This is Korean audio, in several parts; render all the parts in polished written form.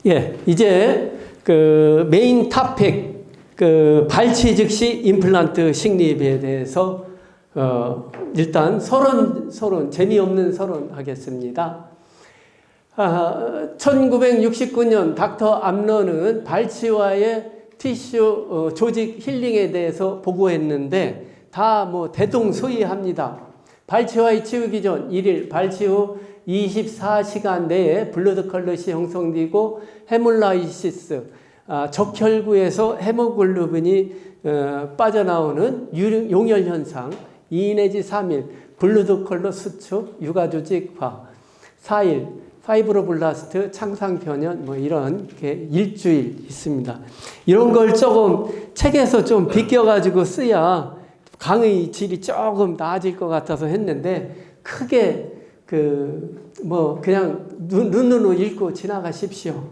예, 이제 그 메인 토픽, 그 발치 즉시 임플란트 식립에 대해서 일단 서론 재미없는 서론 하겠습니다. 1969년 닥터 암런은 발치와의 티슈 조직 힐링에 대해서 보고했는데 다 뭐 대동소이합니다. 발치와의 치유 기전 1일, 발치 후 24시간 내에 블러드 컬럿이 형성되고 헤몰라이시스, 적혈구에서 헤모글로빈이 빠져나오는 용혈 현상, 2 내지 3일, 블러드 컬럿 수축, 유가조직화, 4일, 파이브로블라스트, 창상 변형, 뭐 이런 게 일주일 있습니다. 이런 걸 조금 책에서 좀 비껴가지고 써야 강의 질이 조금 나아질 것 같아서 했는데, 크게 그냥 눈으로 읽고 지나가십시오.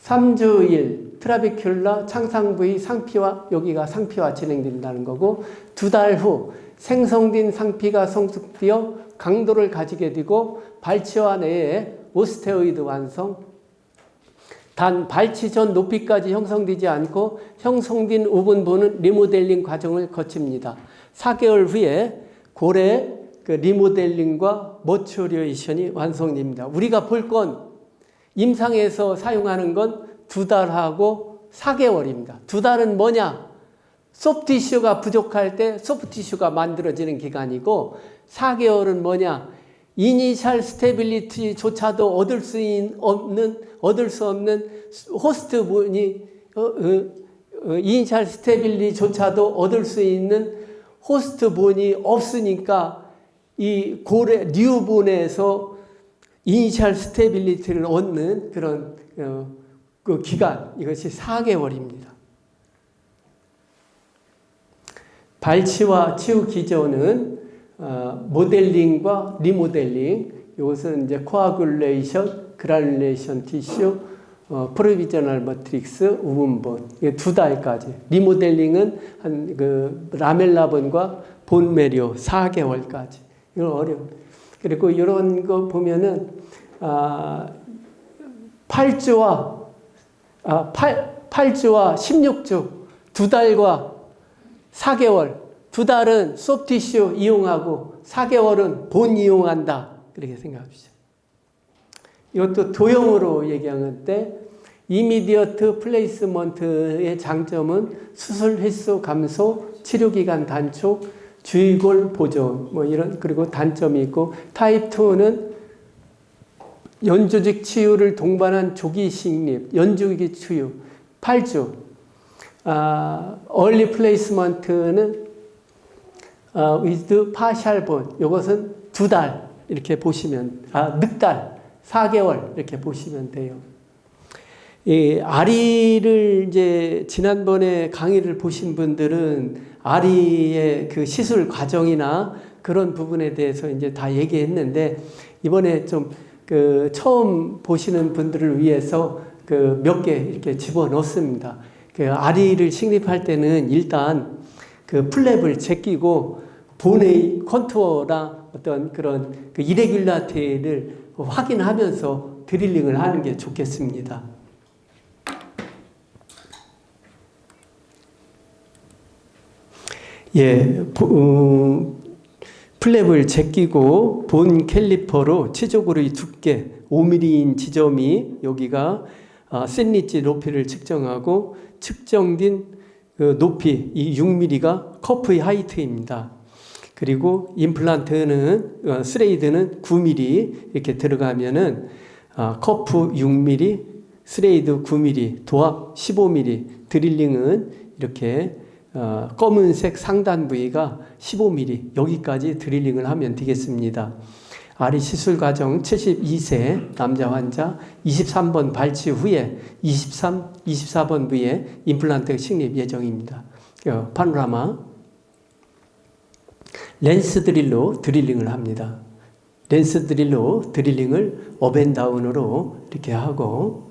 3주일 트라비큘라 창상 부위 상피화, 여기가 상피화 진행된다는 거고, 2달 후 생성된 상피가 성숙되어 강도를 가지게 되고 발치와 내에 오스테오이드 완성. 단 발치 전 높이까지 형성되지 않고 형성된 우분부는 리모델링 과정을 거칩니다. 4개월 후에 고래 리모델링과 머추리에이션이 완성됩니다. 우리가 볼 건 임상에서 사용하는 건 2달하고 4개월입니다. 2달은 뭐냐? 소프티슈가 부족할 때 소프티슈가 만들어지는 기간이고, 4개월은 뭐냐? 이니셜 스테빌리티조차도 얻을 수 없는 호스트본이 이니셜 스테빌리티조차도 얻을 수 있는 호스트본이 없으니까 이 고래 뉴본에서 이니셜 스테빌리티를 얻는 그런 그 기간, 이것이 4개월입니다. 발치와 치유 기전은 모델링과 리모델링, 이것은 이제 코아굴레이션, 그라нул레이션 티슈, 프로비저널 매트릭스, 우분본, 이게 2달까지. 리모델링은 한 라멜라본과 본메리오 4개월까지. 이건 어려워. 그리고 이런 거 보면은 8주와 16주, 2달과 4개월, 2달은 소프티슈 이용하고 4개월은 본 이용한다. 그렇게 생각합시다. 이것도 도형으로 얘기하는 때 이미디어트 플레이스먼트의 장점은 수술 횟수 감소, 치료기간 단축, 주의골 보존, 뭐 이런, 그리고 단점이 있고, 타입 2는 연조직 치유를 동반한 조기 식립, 연조기 치유 8주. 얼리 플레이스먼트는 with partial bone, 이것은 2달 이렇게 보시면, 늑달 4개월 이렇게 보시면 돼요. 이 아리를 이제 지난번에 강의를 보신 분들은 아리의 그 시술 과정이나 그런 부분에 대해서 이제 다 얘기했는데, 이번에 좀 처음 보시는 분들을 위해서 몇 개 이렇게 집어 넣습니다. 아리를 식립할 때는 일단 플랩을 제끼고 본의 컨투어나 어떤 그런 이레귤라티를 확인하면서 드릴링을 하는 게 좋겠습니다. 예, 플랩을 제끼고 본 캘리퍼로 치조골의 두께 5mm인 지점이 여기가 샌리지 높이를 측정하고, 측정된 높이 이 6mm가 커프의 하이트입니다. 그리고 임플란트는 스레이드는 9mm 이렇게 들어가면은 커프 6mm, 스레이드 9mm, 도합 15mm, 드릴링은 이렇게 검은색 상단 부위가 15mm, 여기까지 드릴링을 하면 되겠습니다. 아리 시술 과정 72세 남자 환자, 23번 발치 후에 24번 부위에 임플란트 식립 예정입니다. 파노라마. 렌스 드릴로 드릴링을 합니다. 렌스 드릴로 드릴링을 업앤다운으로 이렇게 하고,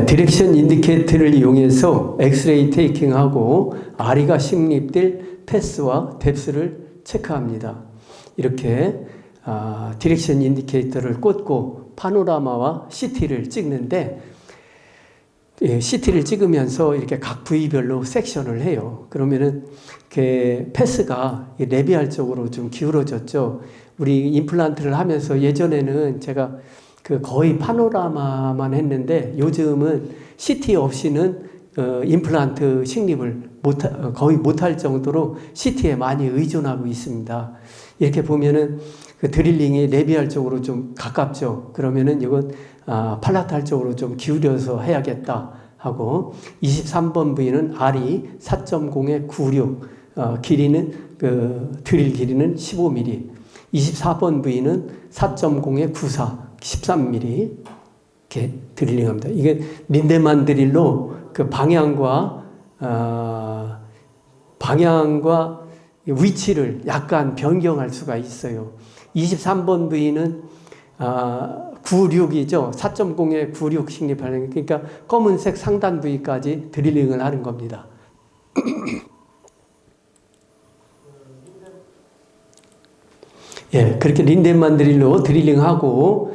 디렉션 인디케이터를 이용해서 엑스레이 테이킹하고 아리가 식립될 패스와 뎁스를 체크합니다. 이렇게 디렉션 인디케이터를 꽂고 파노라마와 CT를 찍는데, CT를 찍으면서 이렇게 각 부위별로 섹션을 해요. 그러면은 그 패스가 레비알 쪽으로 좀 기울어졌죠. 우리 임플란트를 하면서 예전에는 제가 그 거의 파노라마만 했는데, 요즘은 CT 없이는 임플란트 식립을 거의 못할 정도로 CT에 많이 의존하고 있습니다. 이렇게 보면은 그 드릴링이 레비알 쪽으로 좀 가깝죠. 그러면은 이건 팔라탈 쪽으로 좀 기울여서 해야겠다 하고, 23번 부위는 R이 4.0에 96, 길이는 드릴 길이는 15mm, 24번 부위는 4.0에 94, 13mm 이렇게 드릴링합니다. 이게 린데만 드릴로 그 방향과 위치를 약간 변경할 수가 있어요. 23번 부위는 96이죠. 4.0에 96 식립하는, 그러니까 검은색 상단 부위까지 드릴링을 하는 겁니다. 예, 그렇게 린덴만 드릴로 드릴링하고,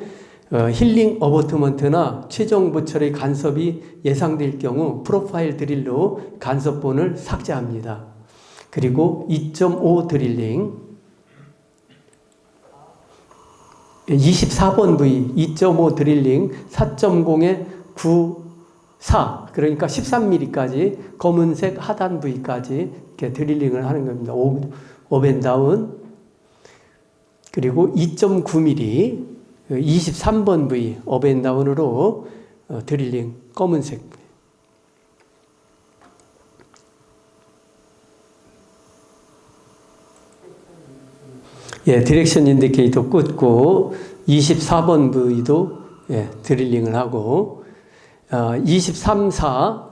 힐링 어버트먼트나 최종 보철의 간섭이 예상될 경우 프로파일 드릴로 간섭본을 삭제합니다. 그리고 2.5 드릴링, 24번 부위 2.5 드릴링 4.0에 94, 그러니까 13mm까지 검은색 하단 부위까지 이렇게 드릴링을 하는 겁니다. 업앤다운. 그리고 2.9mm 23번 부위 업앤다운으로 드릴링 검은색 부위. 예, 디렉션 인디케이터 꽂고 24번 부위도 드릴링을 하고, 23, 4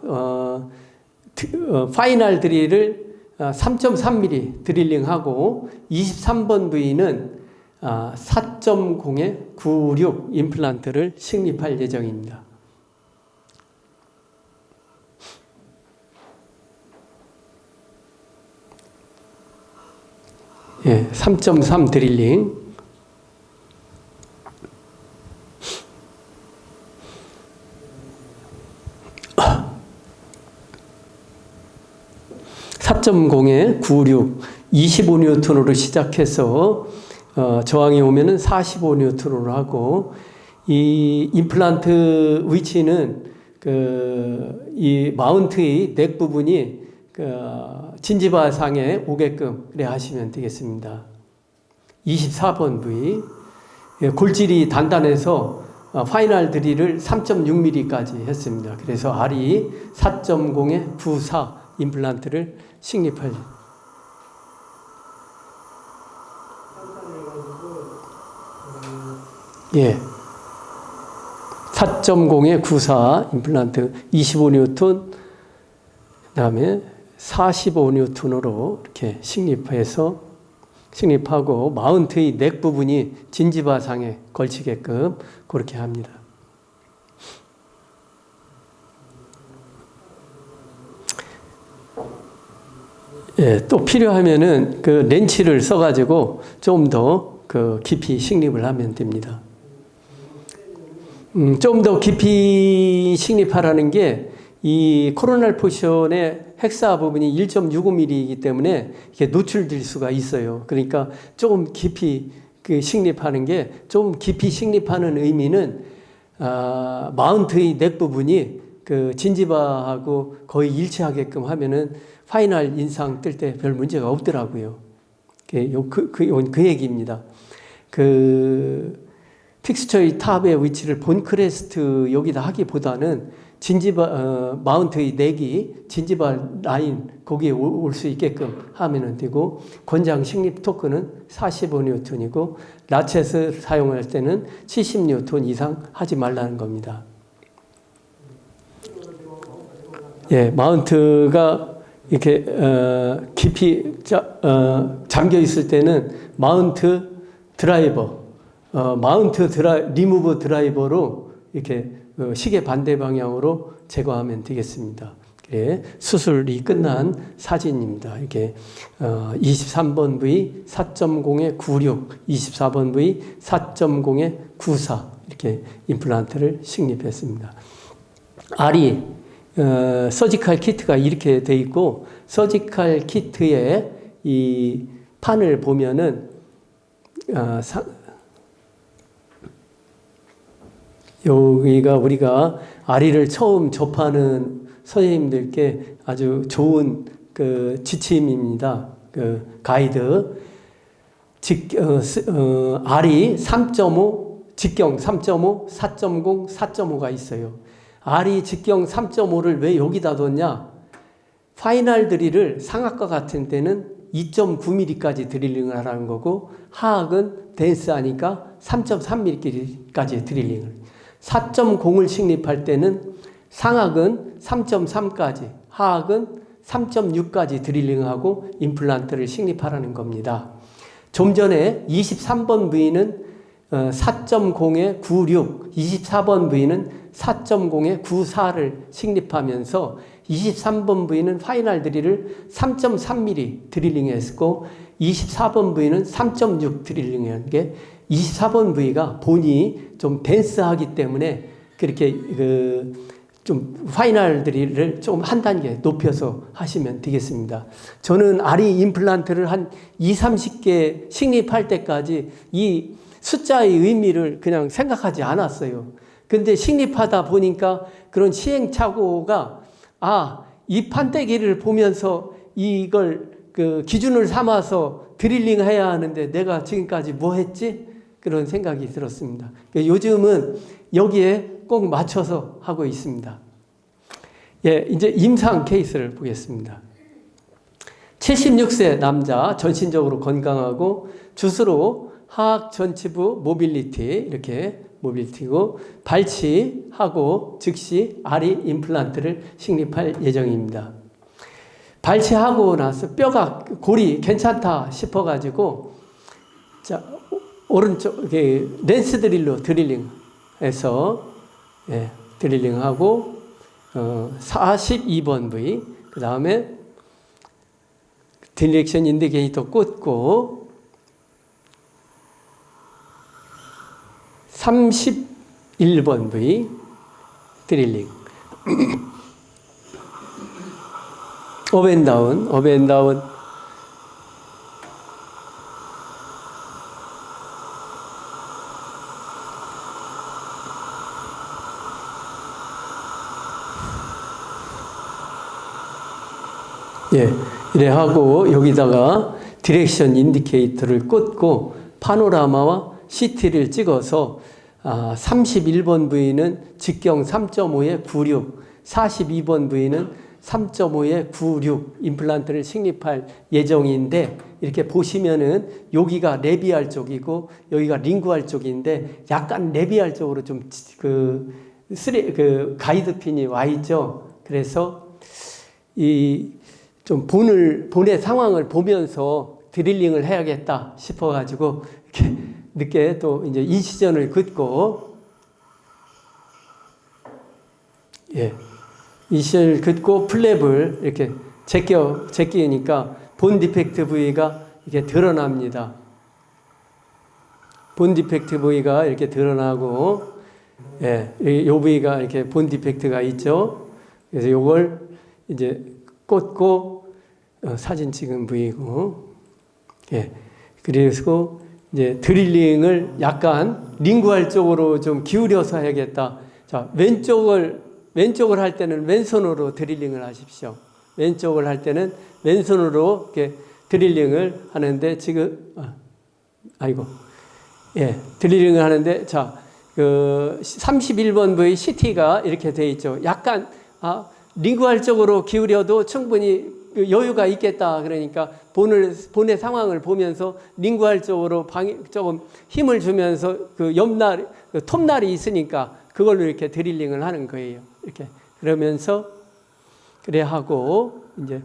파이널 드릴을 3.3mm 드릴링하고, 23번 부위는 4.0에 96 임플란트를 식립할 예정입니다. 예, 3.3 드릴링. (4.0에 96) 25N으로 시작해서 저항이 오면은 45N으로 하고, 이 임플란트 위치는 이 마운트의 넥 부분이 진지바상에 오게끔 그래 하시면 되겠습니다. 24번 부위, 골질이 단단해서 파이널 드릴을 3.6mm까지 했습니다. 그래서 R이 4.0에 94 임플란트를 식립할. 예. 4.0에 94 임플란트 25N, 그 다음에 45N으로 이렇게 식립하고 마운트의 넥 부분이 진지바상에 걸치게끔 그렇게 합니다. 예, 또 필요하면은 그 렌치를 써가지고 좀 더 깊이 식립을 하면 됩니다. 좀 더 깊이 식립하라는 게, 이 코로날 포션의 헥사 부분이 1.65mm이기 때문에 이게 노출될 수가 있어요. 그러니까 조금 깊이 식립하는 게, 좀 깊이 식립하는 의미는 마운트의 넥 부분이 진지바하고 거의 일치하게끔 하면은 파이널 인상 뜰 때 별 문제가 없더라고요. 그 얘기입니다. 픽스처의 탑의 위치를 본 크레스트 여기다 하기보다는 마운트의 넥이 진지바 라인 거기에 올 수 있게끔 하면 되고, 권장 식립 토크는 45N이고 라쳇을 사용할 때는 70N 이상 하지 말라는 겁니다. 예, 마운트가 이렇게 깊이 잠겨 있을 때는 마운트 드라이버, 리무브 드라이버로 이렇게 시계 반대 방향으로 제거하면 되겠습니다. 그래, 수술이 끝난 사진입니다. 이렇게 23번 부위 4.0에 96, 24번 부위 4.0에 94 이렇게 임플란트를 식립했습니다. 알이 서지컬 키트가 이렇게 돼 있고 서지컬 키트의 이 판을 보면은 여기가 우리가 아리를 처음 접하는 선생님들께 아주 좋은 그 지침입니다. 그 가이드. 아리 3.5, 직경 3.5, 4.0, 4.5가 있어요. 아리 직경 3.5를 왜 여기다 뒀냐? 파이널 드릴을 상악과 같은 때는 2.9mm까지 드릴링을 하라는 거고 하악은 댄스 하니까 3.3mm까지 드릴링을 4.0을 식립할 때는 상악은 3.3까지 하악은 3.6까지 드릴링하고 임플란트를 식립하라는 겁니다. 좀 전에 23번 부위는 4.0에 96, 24번 부위는 4.0에 94를 식립하면서 23번 부위는 파이널 드릴을 3.3mm 드릴링했고 24번 부위는 3.6 드릴링한 게 24번 부위가 본이 좀 댄스하기 때문에 그렇게 좀 파이널 드릴을 좀 한 단계 높여서 하시면 되겠습니다. 저는 아리 임플란트를 한 30개 식립할 때까지 이 숫자의 의미를 그냥 생각하지 않았어요. 근데 식립하다 보니까 그런 시행착오가 이 판때기를 보면서 이걸 그 기준을 삼아서 드릴링 해야 하는데 내가 지금까지 뭐 했지? 그런 생각이 들었습니다. 요즘은 여기에 꼭 맞춰서 하고 있습니다. 예, 이제 임상 케이스를 보겠습니다. 76세 남자, 전신적으로 건강하고 주스로 하악 전치부 모빌리티 이렇게 모빌리티고 발치하고 즉시 아리 임플란트를 식립할 예정입니다. 발치하고 나서 뼈가 골이 괜찮다 싶어가지고 자 오른쪽 렌스 드릴로 드릴링해서 드릴링하고 42번 부위 그 다음에 디렉션 인디케이터 꽂고 31번 부위 드릴링 업앤다운 예, 이래 하고 여기다가 디렉션 인디케이터를 꽂고 파노라마와 CT를 찍어서 31번 부위는 직경 3.5에 96, 42번 부위는 3.5에 96 임플란트를 식립할 예정인데 이렇게 보시면은 여기가 레비알 쪽이고 여기가 링구알 쪽인데 약간 레비알 쪽으로 좀 가이드 핀이 와 있죠. 그래서 좀 본의 상황을 보면서 드릴링을 해야겠다 싶어가지고 이렇게 늦게 또 이제 인시전을 긋고 인시전을 긋고 플랩을 이렇게 제끼니까 본 디펙트 부위가 이렇게 드러납니다. 본 디펙트 부위가 이렇게 드러나고 이 부위가 이렇게 본 디펙트가 있죠. 그래서 이걸 이제 꽂고 사진 찍은 부위고 그래서 이제 드릴링을 약간 링구알 쪽으로 좀 기울여서 해야겠다. 자, 왼쪽을 할 때는 왼손으로 드릴링을 하십시오. 왼쪽을 할 때는 왼손으로 이렇게 드릴링을 하는데 지금 드릴링을 하는데 자, 31번 부위 CT가 이렇게 돼 있죠. 약간 링구알 쪽으로 기울여도 충분히 여유가 있겠다. 그러니까 본의 상황을 보면서 링구알 쪽으로 조금 힘을 주면서 톱날이 있으니까 그걸로 이렇게 드릴링을 하는 거예요. 이렇게 그러면서 그래 하고 이제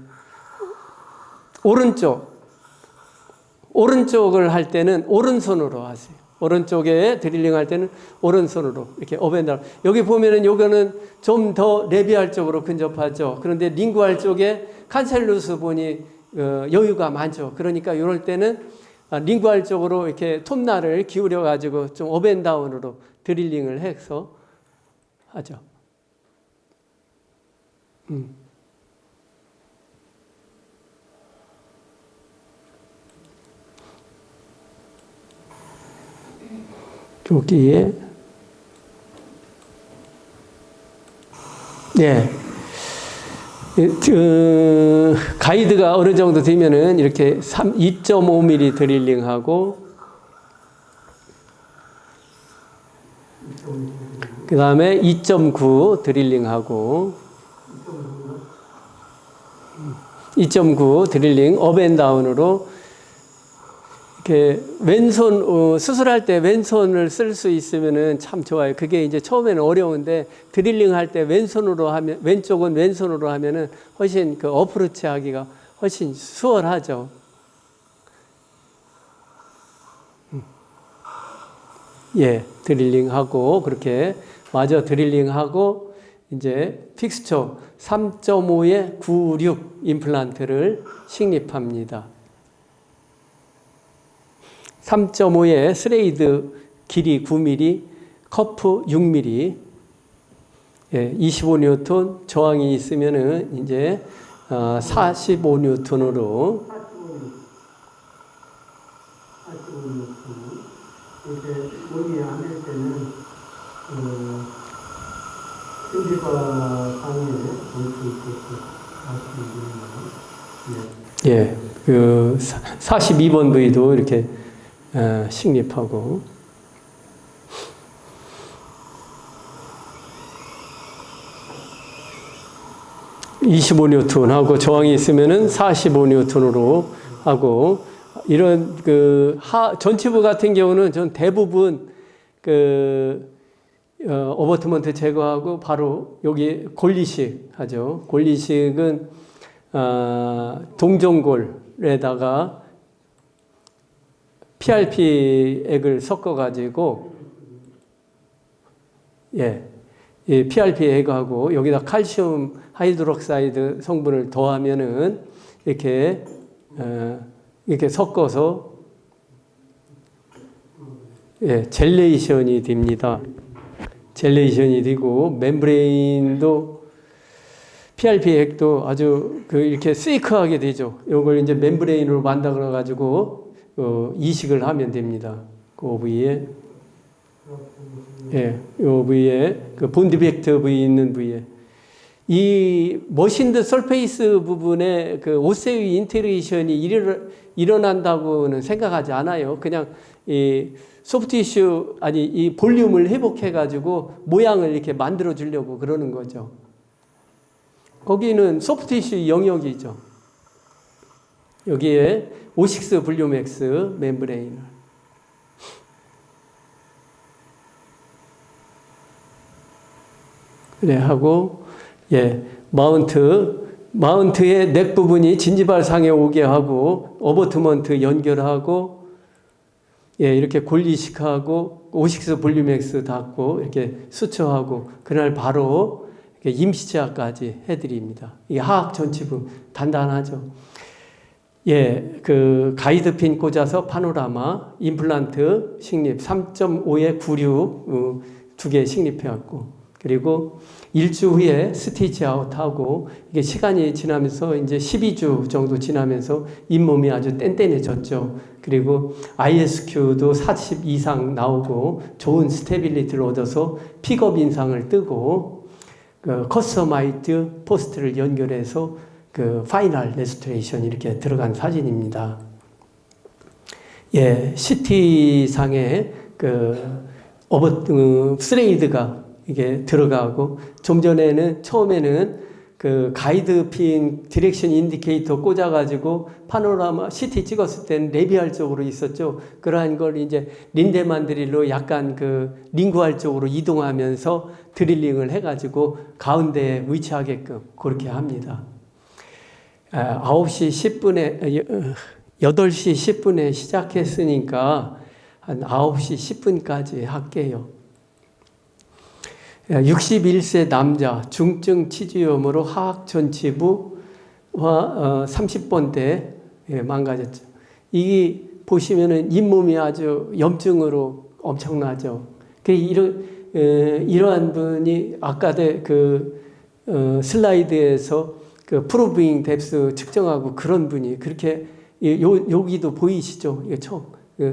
오른쪽을 할 때는 오른손으로 하세요. 오른쪽에 드릴링 할 때는 오른손으로 이렇게 업앤다운. 여기 보면은 요거는 좀 더 레비알 쪽으로 근접하죠. 그런데 링구알 쪽에 칸셀루스 본이 여유가 많죠. 그러니까 이럴 때는 링구알 쪽으로 이렇게 톱날을 기울여 가지고 좀 업앤다운으로 드릴링을 해서 하죠. 여기에 네. 가이드가 어느 정도 되면은 이렇게 2.5mm 드릴링하고 그 다음에 2.9 드릴링하고 2.9 드릴링 업앤다운으로 이렇게 왼손 수술할 때 왼손을 쓸 수 있으면은 참 좋아요. 그게 이제 처음에는 어려운데 드릴링 할 때 왼손으로 하면 왼쪽은 왼손으로 하면은 훨씬 그 어프로치 하기가 훨씬 수월하죠. 예, 드릴링하고 그렇게 마저 드릴링하고 이제 픽스처 3.5에 96 임플란트를 식립합니다. 3.5에 스레이드 길이 9mm, 커프 6mm, 예, 25N 저항이 있으면은 이제 45N으로 이렇게 머리에 안 할 때는 흉기가 상에 멈춰 있어서 예, 그 42번 부위도 이렇게 식립하고 25N 하고 저항이 있으면은 45N으로 하고 이런 그 전치부 같은 경우는 전 대부분 그 어버트먼트 제거하고 바로 여기 골리식 하죠. 골리식은 동전골에다가 PRP 액을 섞어가지고, 예, 이 PRP 액하고 여기다 칼슘 하이드록사이드 성분을 더하면은 이렇게 섞어서, 예, 젤레이션이 됩니다. 젤레이션이 되고, 멤브레인도 PRP 액도 아주 이렇게 세이크하게 되죠. 이걸 이제 멤브레인으로 만들어가지고, 이식을 하면 됩니다. 그 부위에, 예, 요 부위에, 그 본디펙트 부위 있는 부위에. 이 머신드 설페이스 부분에 그 오세위 인테그레이션이 일어난다고는 생각하지 않아요. 그냥 이 소프티슈, 아니, 이 볼륨을 회복해가지고 모양을 이렇게 만들어 주려고 그러는 거죠. 거기는 소프티슈 영역이죠. 여기에 O6 블루맥스 멤브레인을. 그래, 하고, 예, 마운트의 넥 부분이 진지발상에 오게 하고, 어버트먼트 연결하고, 예, 이렇게 골리식하고, O6 블루맥스 닫고, 이렇게 수처하고, 그날 바로 임시치아까지 해드립니다. 이게 하악 전치부 단단하죠. 예, 그 가이드핀 꽂아서 파노라마, 임플란트 식립 3.5에 96 두 개 식립해왔고, 그리고 일주 후에 스티치 아웃하고, 이게 시간이 지나면서 이제 12주 정도 지나면서 잇몸이 아주 뗀뗀해졌죠. 그리고 ISQ도 40 이상 나오고 좋은 스테빌리티를 얻어서 픽업 인상을 뜨고, 그 커스터마이즈 포스트를 연결해서 그 파이널 레스토레이션 이렇게 들어간 사진입니다. 예, CT상에 스레이드가 이게 들어가고, 좀 전에는 처음에는 그 가이드핀 디렉션 인디케이터 꽂아가지고 파노라마 CT 찍었을 때는 레비알 쪽으로 있었죠. 그러한 걸 이제 린데만 드릴로 약간 그 링구알 쪽으로 이동하면서 드릴링을 해가지고 가운데에 위치하게끔 그렇게 합니다. 8시 10분에, 8시 10분에 시작했으니까 한 9시 10분까지 할게요. 61세 남자 중증 치주염으로 하악 전치부와 30번대 망가졌죠. 이 보시면은 잇몸이 아주 염증으로 엄청나죠. 이러한 분이 아까 슬라이드에서 그 프로빙 뎁스 측정하고 그런 분이 그렇게 여기도 보이시죠?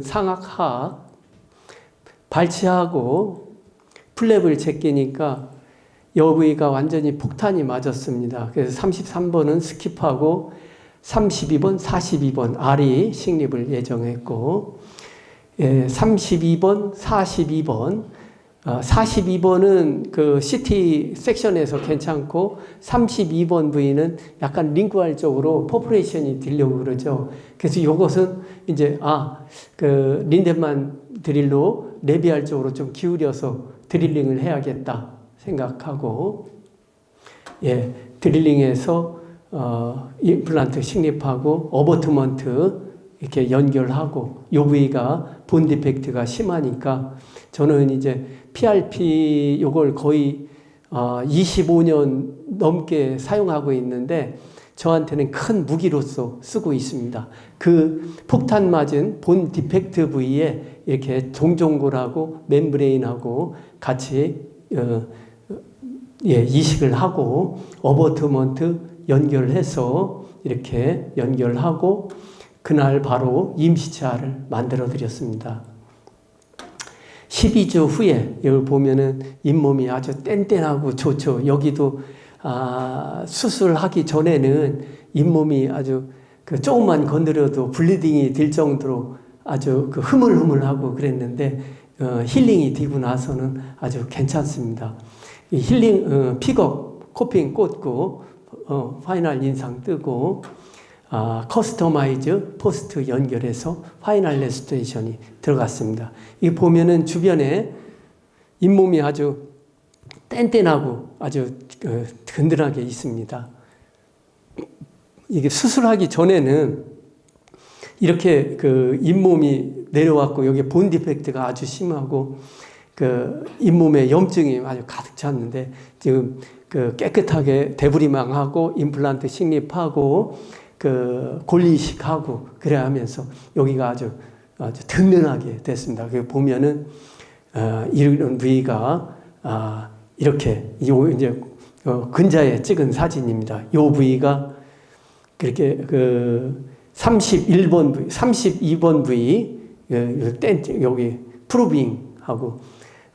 상악 하악 발치하고 플랩을 제끼니까 여부위가 완전히 폭탄이 맞았습니다. 그래서 33번은 스킵하고 32번, 42번 R이 식립을 예정했고 32번, 42번 42번은 그 CT 섹션에서 괜찮고 32번 부위는 약간 링구알 쪽으로 퍼포레이션이 되려고 그러죠. 그래서 이것은 이제 그 린덴만 드릴로 레비알 쪽으로 좀 기울여서 드릴링을 해야겠다 생각하고 드릴링해서 임플란트 식립하고 어버트먼트 이렇게 연결하고 요 부위가 본 디펙트가 심하니까 저는 이제 PRP 요걸 거의 25년 넘게 사용하고 있는데 저한테는 큰 무기로서 쓰고 있습니다. 그 폭탄 맞은 본 디펙트 부위에 이렇게 동종골하고 멤브레인하고 같이 이식을 하고 어버트먼트 연결해서 이렇게 연결하고 그날 바로 임시치아를 만들어 드렸습니다. 12주 후에 여기 보면은 잇몸이 아주 뗀뗀하고 좋죠. 여기도 수술하기 전에는 잇몸이 아주 조금만 건드려도 블리딩이 될 정도로 아주 흐물흐물하고 그랬는데 힐링이 되고 나서는 아주 괜찮습니다. 힐링 픽업 코핑 꽂고 파이널 인상 뜨고 커스터마이즈 포스트 연결해서 파이널 레스토레이션이 들어갔습니다. 이 보면은 주변에 잇몸이 아주 뗀뗀하고 아주 든든하게 있습니다. 이게 수술하기 전에는 이렇게 그 잇몸이 내려왔고 여기 본 디펙트가 아주 심하고 그 잇몸에 염증이 아주 가득 찼는데 지금 그 깨끗하게 데브리망하고 임플란트 식립하고 그 골리식하고 그래 하면서 여기가 아주 든든하게 됐습니다. 보면은 이런 부위가 이렇게 이제 근자에 찍은 사진입니다. 이 부위가 그렇게 그 31번 부위, 32번 부위 여기 프루빙하고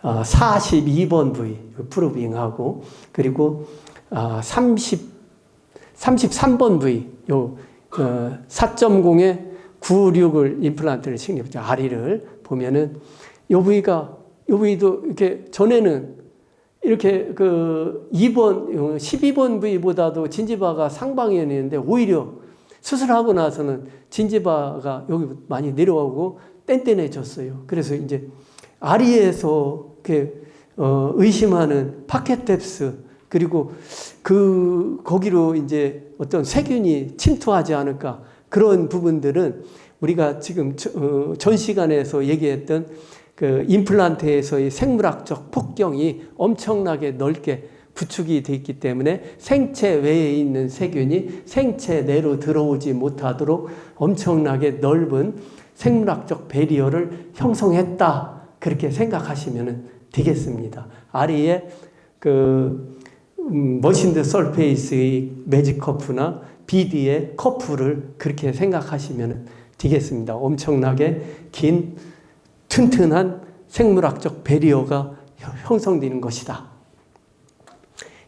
42번 부위 프루빙하고 그리고 33번 부위 요 4.0에 96을 임플란트를 식립했죠. R을 보면은 요 부위도 이렇게 전에는 이렇게 그 12번 부위보다도 진지바가 상방이었는데 오히려 수술하고 나서는 진지바가 여기 많이 내려오고 뗀뗀해졌어요. 그래서 이제 R에서 이렇게 의심하는 파켓 뎁스 그리고 거기로 이제 어떤 세균이 침투하지 않을까 그런 부분들은 우리가 지금 전 시간에서 얘기했던 그 임플란트에서의 생물학적 폭경이 엄청나게 넓게 구축이 되어 있기 때문에 생체 외에 있는 세균이 생체 내로 들어오지 못하도록 엄청나게 넓은 생물학적 배리어를 형성했다. 그렇게 생각하시면 되겠습니다. 아리의 머신드 설페이스의 매직 커프나 BD의 커프를 그렇게 생각하시면 되겠습니다. 엄청나게 긴 튼튼한 생물학적 배리어가 형성되는 것이다.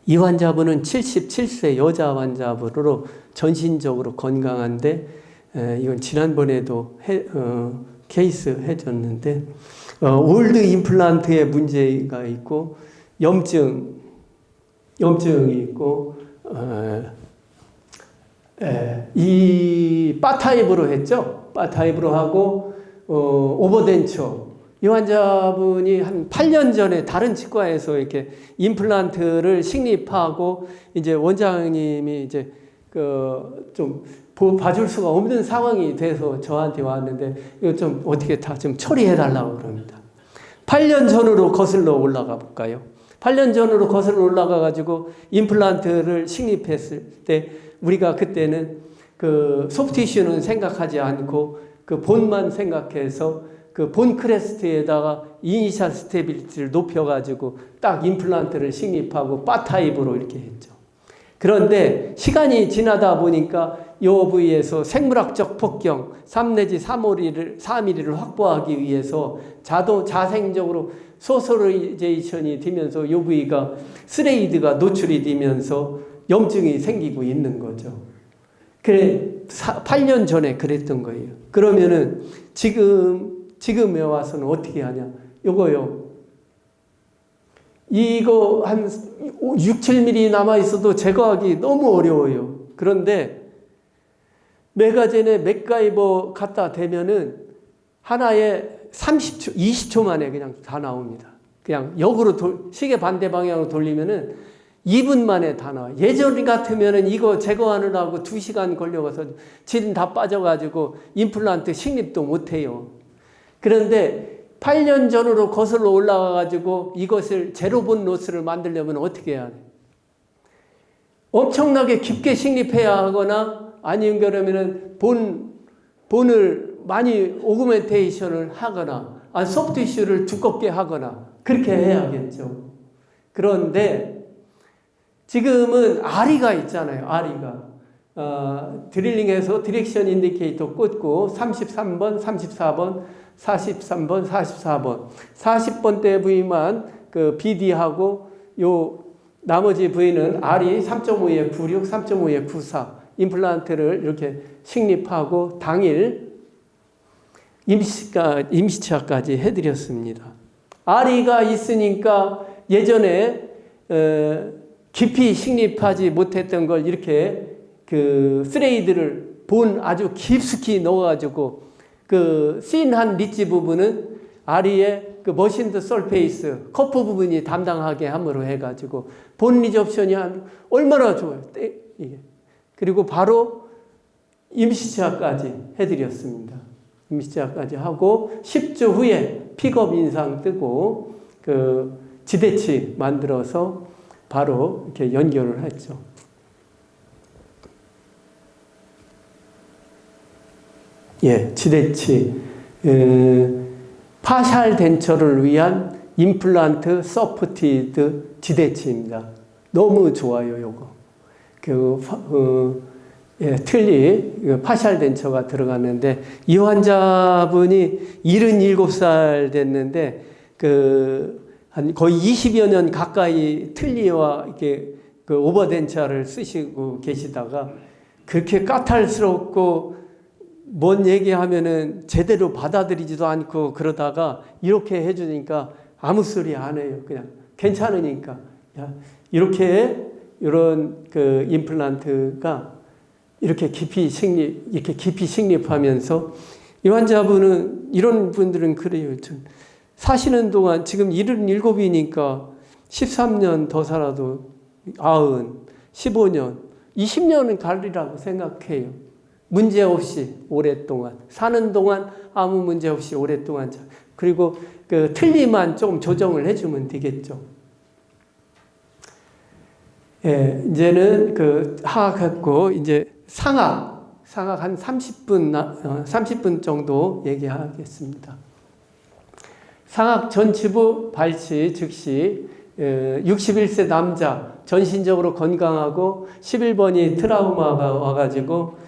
이 환자분은 77세 여자 환자분으로 전신적으로 건강한데 이건 지난번에도 케이스 해줬는데 올드 임플란트에 문제가 있고 염증이 있고 이 바타입으로 했죠. 바타입으로 하고 오버덴처. 이 환자분이 한 8년 전에 다른 치과에서 이렇게 임플란트를 식립하고 이제 원장님이 이제 좀 봐줄 수가 없는 상황이 돼서 저한테 왔는데 이거 좀 어떻게 다 좀 처리해 달라고 그럽니다. 8년 전으로 거슬러 올라가 볼까요? 8년 전으로 거슬러 올라가 가지고 임플란트를 식립했을 때 우리가 그때는 그 소프티슈는 생각하지 않고 그 본만 생각해서 그 본 크레스트에다가 이니셜 스테빌리티를 높여가지고 딱 임플란트를 식립하고 바 타입으로 이렇게 했죠. 그런데 시간이 지나다 보니까 이 부위에서 생물학적 폭경 3 내지 4mm를 확보하기 위해서 자생적으로 소설레이션이 되면서 이 부위가 스레이드가 노출이 되면서 염증이 생기고 있는 거죠. 그래 8년 전에 그랬던 거예요. 그러면은 지금에 와서는 어떻게 하냐? 요거요. 이거 한 6, 7mm 남아있어도 제거하기 너무 어려워요. 그런데 메가젠에 맥가이버 갖다 대면은 하나에 30초, 20초 만에 그냥 다 나옵니다. 그냥 역으로 시계 반대 방향으로 돌리면은 2분 만에 다 나와요. 예전 같으면은 이거 제거하느라고 2시간 걸려가서 진 다 빠져가지고 임플란트 식립도 못해요. 그런데 8년 전으로 거슬러 올라가가지고 이것을 제로본 로스를 만들려면 어떻게 해야 돼? 엄청나게 깊게 식립해야 하거나 아니면 그러면은 본을 많이 오그멘테이션을 하거나 소프티슈를 두껍게 하거나 그렇게 해야겠죠. 그런데 지금은 아리가 있잖아요. 아리가 드릴링해서 디렉션 인디케이터 꽂고 33번, 34번, 43번, 44번, 40번대 부위만 그 BD하고 요 나머지 부위는 R이 3.5에 96, 3.5에 94 임플란트를 이렇게 식립하고 당일 임시차까지 해드렸습니다. R이가 있으니까 예전에 깊이 식립하지 못했던 걸 이렇게 그 스레이드를 본 아주 깊숙이 넣어가지고 그 씬한 리치 부분은 R의 그 머신드 설페이스 커프 부분이 담당하게 함으로 해가지고 본 리접션이 얼마나 좋아요. 이게. 그리고 바로 임시치아까지 해드렸습니다. 임시치아까지 하고 10주 후에 픽업 인상 뜨고 그 지대치 만들어서 바로 이렇게 연결을 했죠. 예, 지대치. 파샬 덴처를 위한 임플란트 서포티드 지대치입니다. 너무 좋아요, 요거. 틀니, 파샬 덴처가 들어갔는데, 이 환자분이 77살 됐는데, 한 거의 20여 년 가까이 틀니와 이렇게 오버덴처를 쓰시고 계시다가, 그렇게 까탈스럽고, 뭔 얘기하면은 제대로 받아들이지도 않고 그러다가 이렇게 해주니까 아무 소리 안 해요. 그냥 괜찮으니까. 이렇게 이런 그 임플란트가 이렇게 깊이 식립하면서 이 환자분은 이런 분들은 그래요. 사시는 동안 지금 77이니까 13년 더 살아도 90, 15년, 20년은 가리라고 생각해요. 문제 없이 오랫동안 사는 동안 아무 문제 없이 오랫동안 그리고 그 틀니만 좀 조정을 해주면 되겠죠. 예, 이제는 그 하악했고 이제 상악 한 30분 정도 얘기하겠습니다. 상악 전치부 발치 즉시 61세 남자 전신적으로 건강하고 11번이 트라우마가 와가지고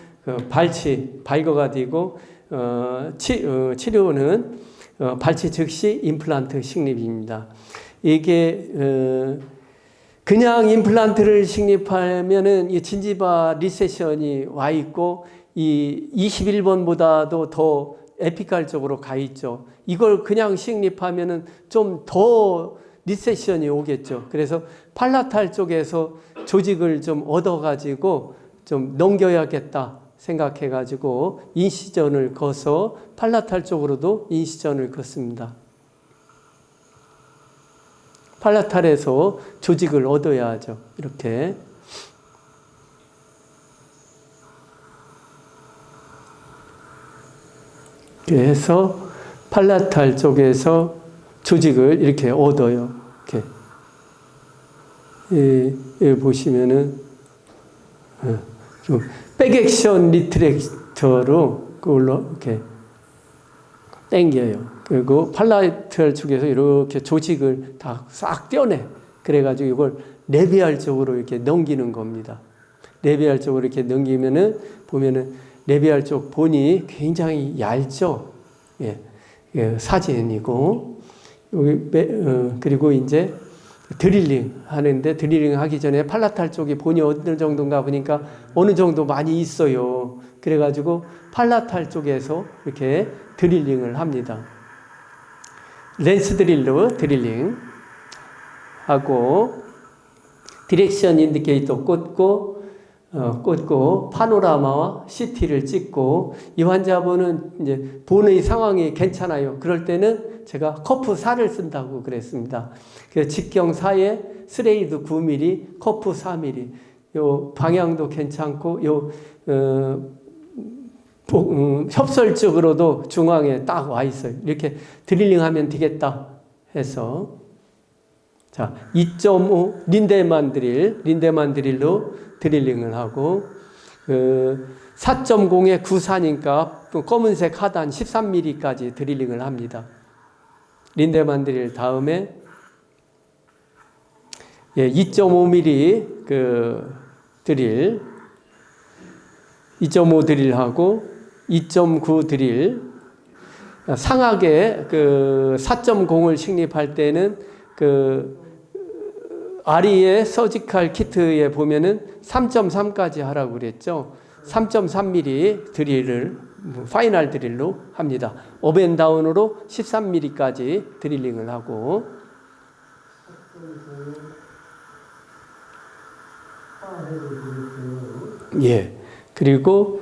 발치, 발거가 되고 치료는 발치 즉시 임플란트 식립입니다. 이게 그냥 임플란트를 식립하면은 이 진지바 리세션이 와 있고 이 21번보다도 더 에피칼 쪽으로 가 있죠. 이걸 그냥 식립하면은 좀 더 리세션이 오겠죠. 그래서 팔라탈 쪽에서 조직을 좀 얻어가지고 좀 넘겨야겠다. 생각해가지고 인시전을 거서 팔라탈 쪽으로도 인시전을 걷습니다. 팔라탈에서 조직을 얻어야 하죠. 이렇게. 이렇게 해서 팔라탈 쪽에서 조직을 이렇게 얻어요. 이렇게. 보시면은, 좀 백액션 리트랙터로 그걸로 이렇게 당겨요. 그리고 팔라탈 쪽에서 이렇게 조직을 다 싹 떼어내. 그래가지고 이걸 레비알 쪽으로 이렇게 넘기는 겁니다. 레비알 쪽으로 이렇게 넘기면은, 보면은 레비알 쪽 본이 굉장히 얇죠. 예, 사진이고, 여기, 그리고 이제 드릴링 하는데, 드릴링 하기 전에 팔라탈 쪽에 본이 어느 정도인가 보니까 어느 정도 많이 있어요. 그래가지고 팔라탈 쪽에서 이렇게 드릴링을 합니다. 렌스 드릴로 드릴링 하고, 디렉션 인디케이터 꽂고 파노라마와 CT를 찍고, 이 환자분은 이제 본의 상황이 괜찮아요. 그럴 때는 제가 커프 4를 쓴다고 그랬습니다. 그래서 직경 4에 스레이드 9mm, 커프 4mm. 요 방향도 괜찮고, 협설적으로도 중앙에 딱 와 있어요. 이렇게 드릴링 하면 되겠다 해서. 자, 2.5 린데만 드릴로 드릴링을 하고, 4.0에 94니까 검은색 하단 13mm까지 드릴링을 합니다. 린데만 드릴 다음에 2.5mm 드릴, 2.5 드릴하고 2.9 드릴, 상하게 4.0을 식립할 때는 아리의 서지컬 키트에 보면은 3.3까지 하라고 그랬죠. 3.3mm 드릴을 파이널 드릴로 합니다. 업앤다운으로 13mm까지 드릴링을 하고, 그리고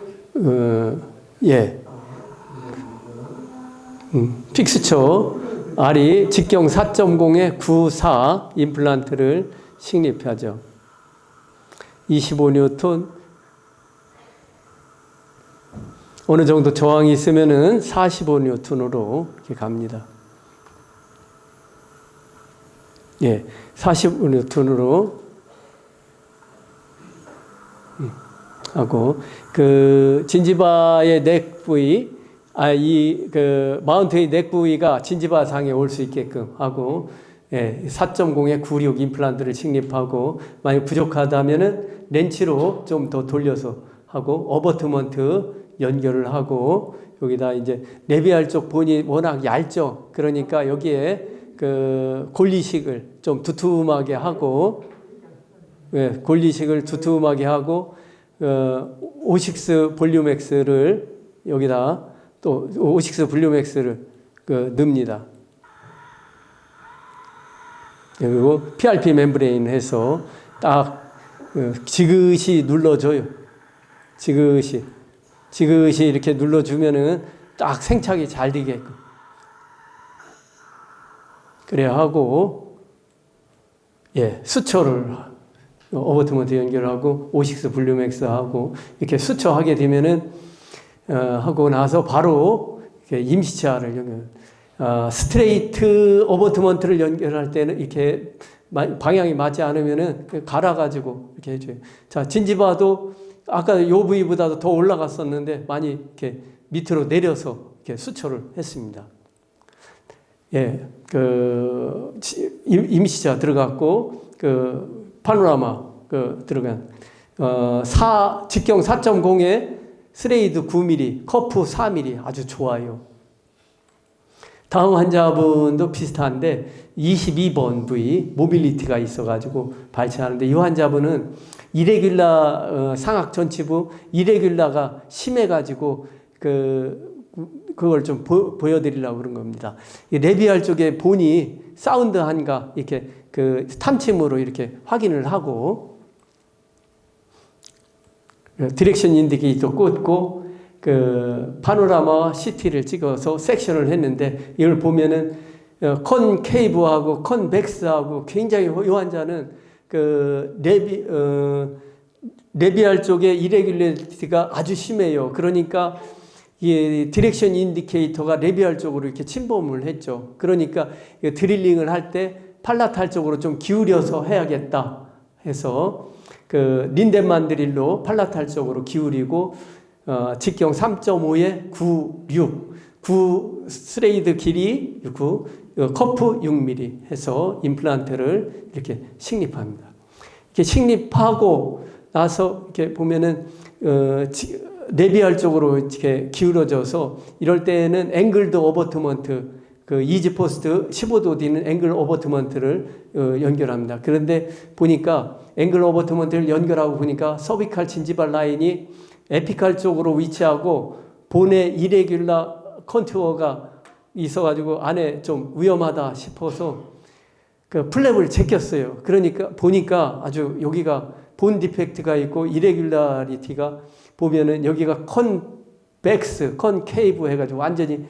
픽스처 아리 직경 4.0에 94 임플란트를 식립하죠. 25뉴턴, 어느 정도 저항이 있으면은 45뉴턴으로 이렇게 갑니다. 45뉴턴으로 하고, 진지바의 넥 부위, 마운트의 넥 부위가 진지바 상에 올 수 있게끔 하고, 4.0에 96 임플란트를 식립하고, 만약 부족하다면은 렌치로 좀 더 돌려서 하고, 어버트먼트 연결을 하고, 여기다 이제 레비알 쪽 본이 워낙 얇죠. 그러니까 여기에 골리식을 좀 두툼하게 하고, 골리식을 두툼하게 하고, 오식스 볼륨엑스를 여기다 또 오식스 볼륨엑스를 넣습니다. 그리고 PRP 멤브레인 해서 딱 지그시 눌러줘요. 지그시 이렇게 눌러주면은 딱 생착이 잘 되게끔. 그래야 하고, 수초를 어버트먼트 연결하고 오식스 볼륨엑스하고 이렇게 수초하게 되면은 하고 나서 바로 임시치아를 연결. 스트레이트 어버트먼트를 연결할 때는 이렇게 방향이 맞지 않으면은 갈아가지고 이렇게 해줘요. 자, 진지바도 아까 요 부위보다도 더 올라갔었는데 많이 이렇게 밑으로 내려서 이렇게 수초를 했습니다. 임시치아 들어갔고, 파노라마 들어간 직경 4.0에 스레이드 9mm, 커프 4mm 아주 좋아요. 다음 환자분도 비슷한데 22번 부위 모빌리티가 있어가지고 발치하는데, 이 환자분은 이레귤라 상악 전치부 이레귤라가 심해가지고 그걸 좀 보여드리려고 그런 겁니다. 이 레비알 쪽에 본이 사운드한가 이렇게 탐침으로 이렇게 확인을 하고, 디렉션 인디케이터 꽂고 파노라마 CT를 찍어서 섹션을 했는데, 이걸 보면은 컨케이브하고 컨벡스하고 굉장히 이 환자는 레비알 쪽에 이레귤레티가 아주 심해요. 그러니까 이 디렉션 인디케이터가 레비알 쪽으로 이렇게 침범을 했죠. 그러니까 드릴링을 할 때 팔라탈 쪽으로 좀 기울여서 해야겠다 해서 그 린덴만 드릴로 팔라탈 쪽으로 기울이고 직경 3.5에 9, 6, 9 스트레이드 길이 9, 커프 6mm 해서 임플란트를 이렇게 식립합니다. 이렇게 식립하고 나서 이렇게 보면은 레비알 쪽으로 이렇게 기울어져서 이럴 때는 앵글드 어버트먼트 그 이지 포스트 15도 뒤는 앵글 어버트먼트를 연결합니다. 그런데 보니까 앵글 어버트먼트를 연결하고 보니까 서비칼 진지발 라인이 에피칼 쪽으로 위치하고 본에 이레귤라 컨투어가 있어가지고 안에 좀 위험하다 싶어서 그 플랩을 제꼈어요. 그러니까 보니까 아주 여기가 본 디펙트가 있고 이레귤라리티가 보면은 여기가 컨벡스, 컨케이브 해가지고 완전히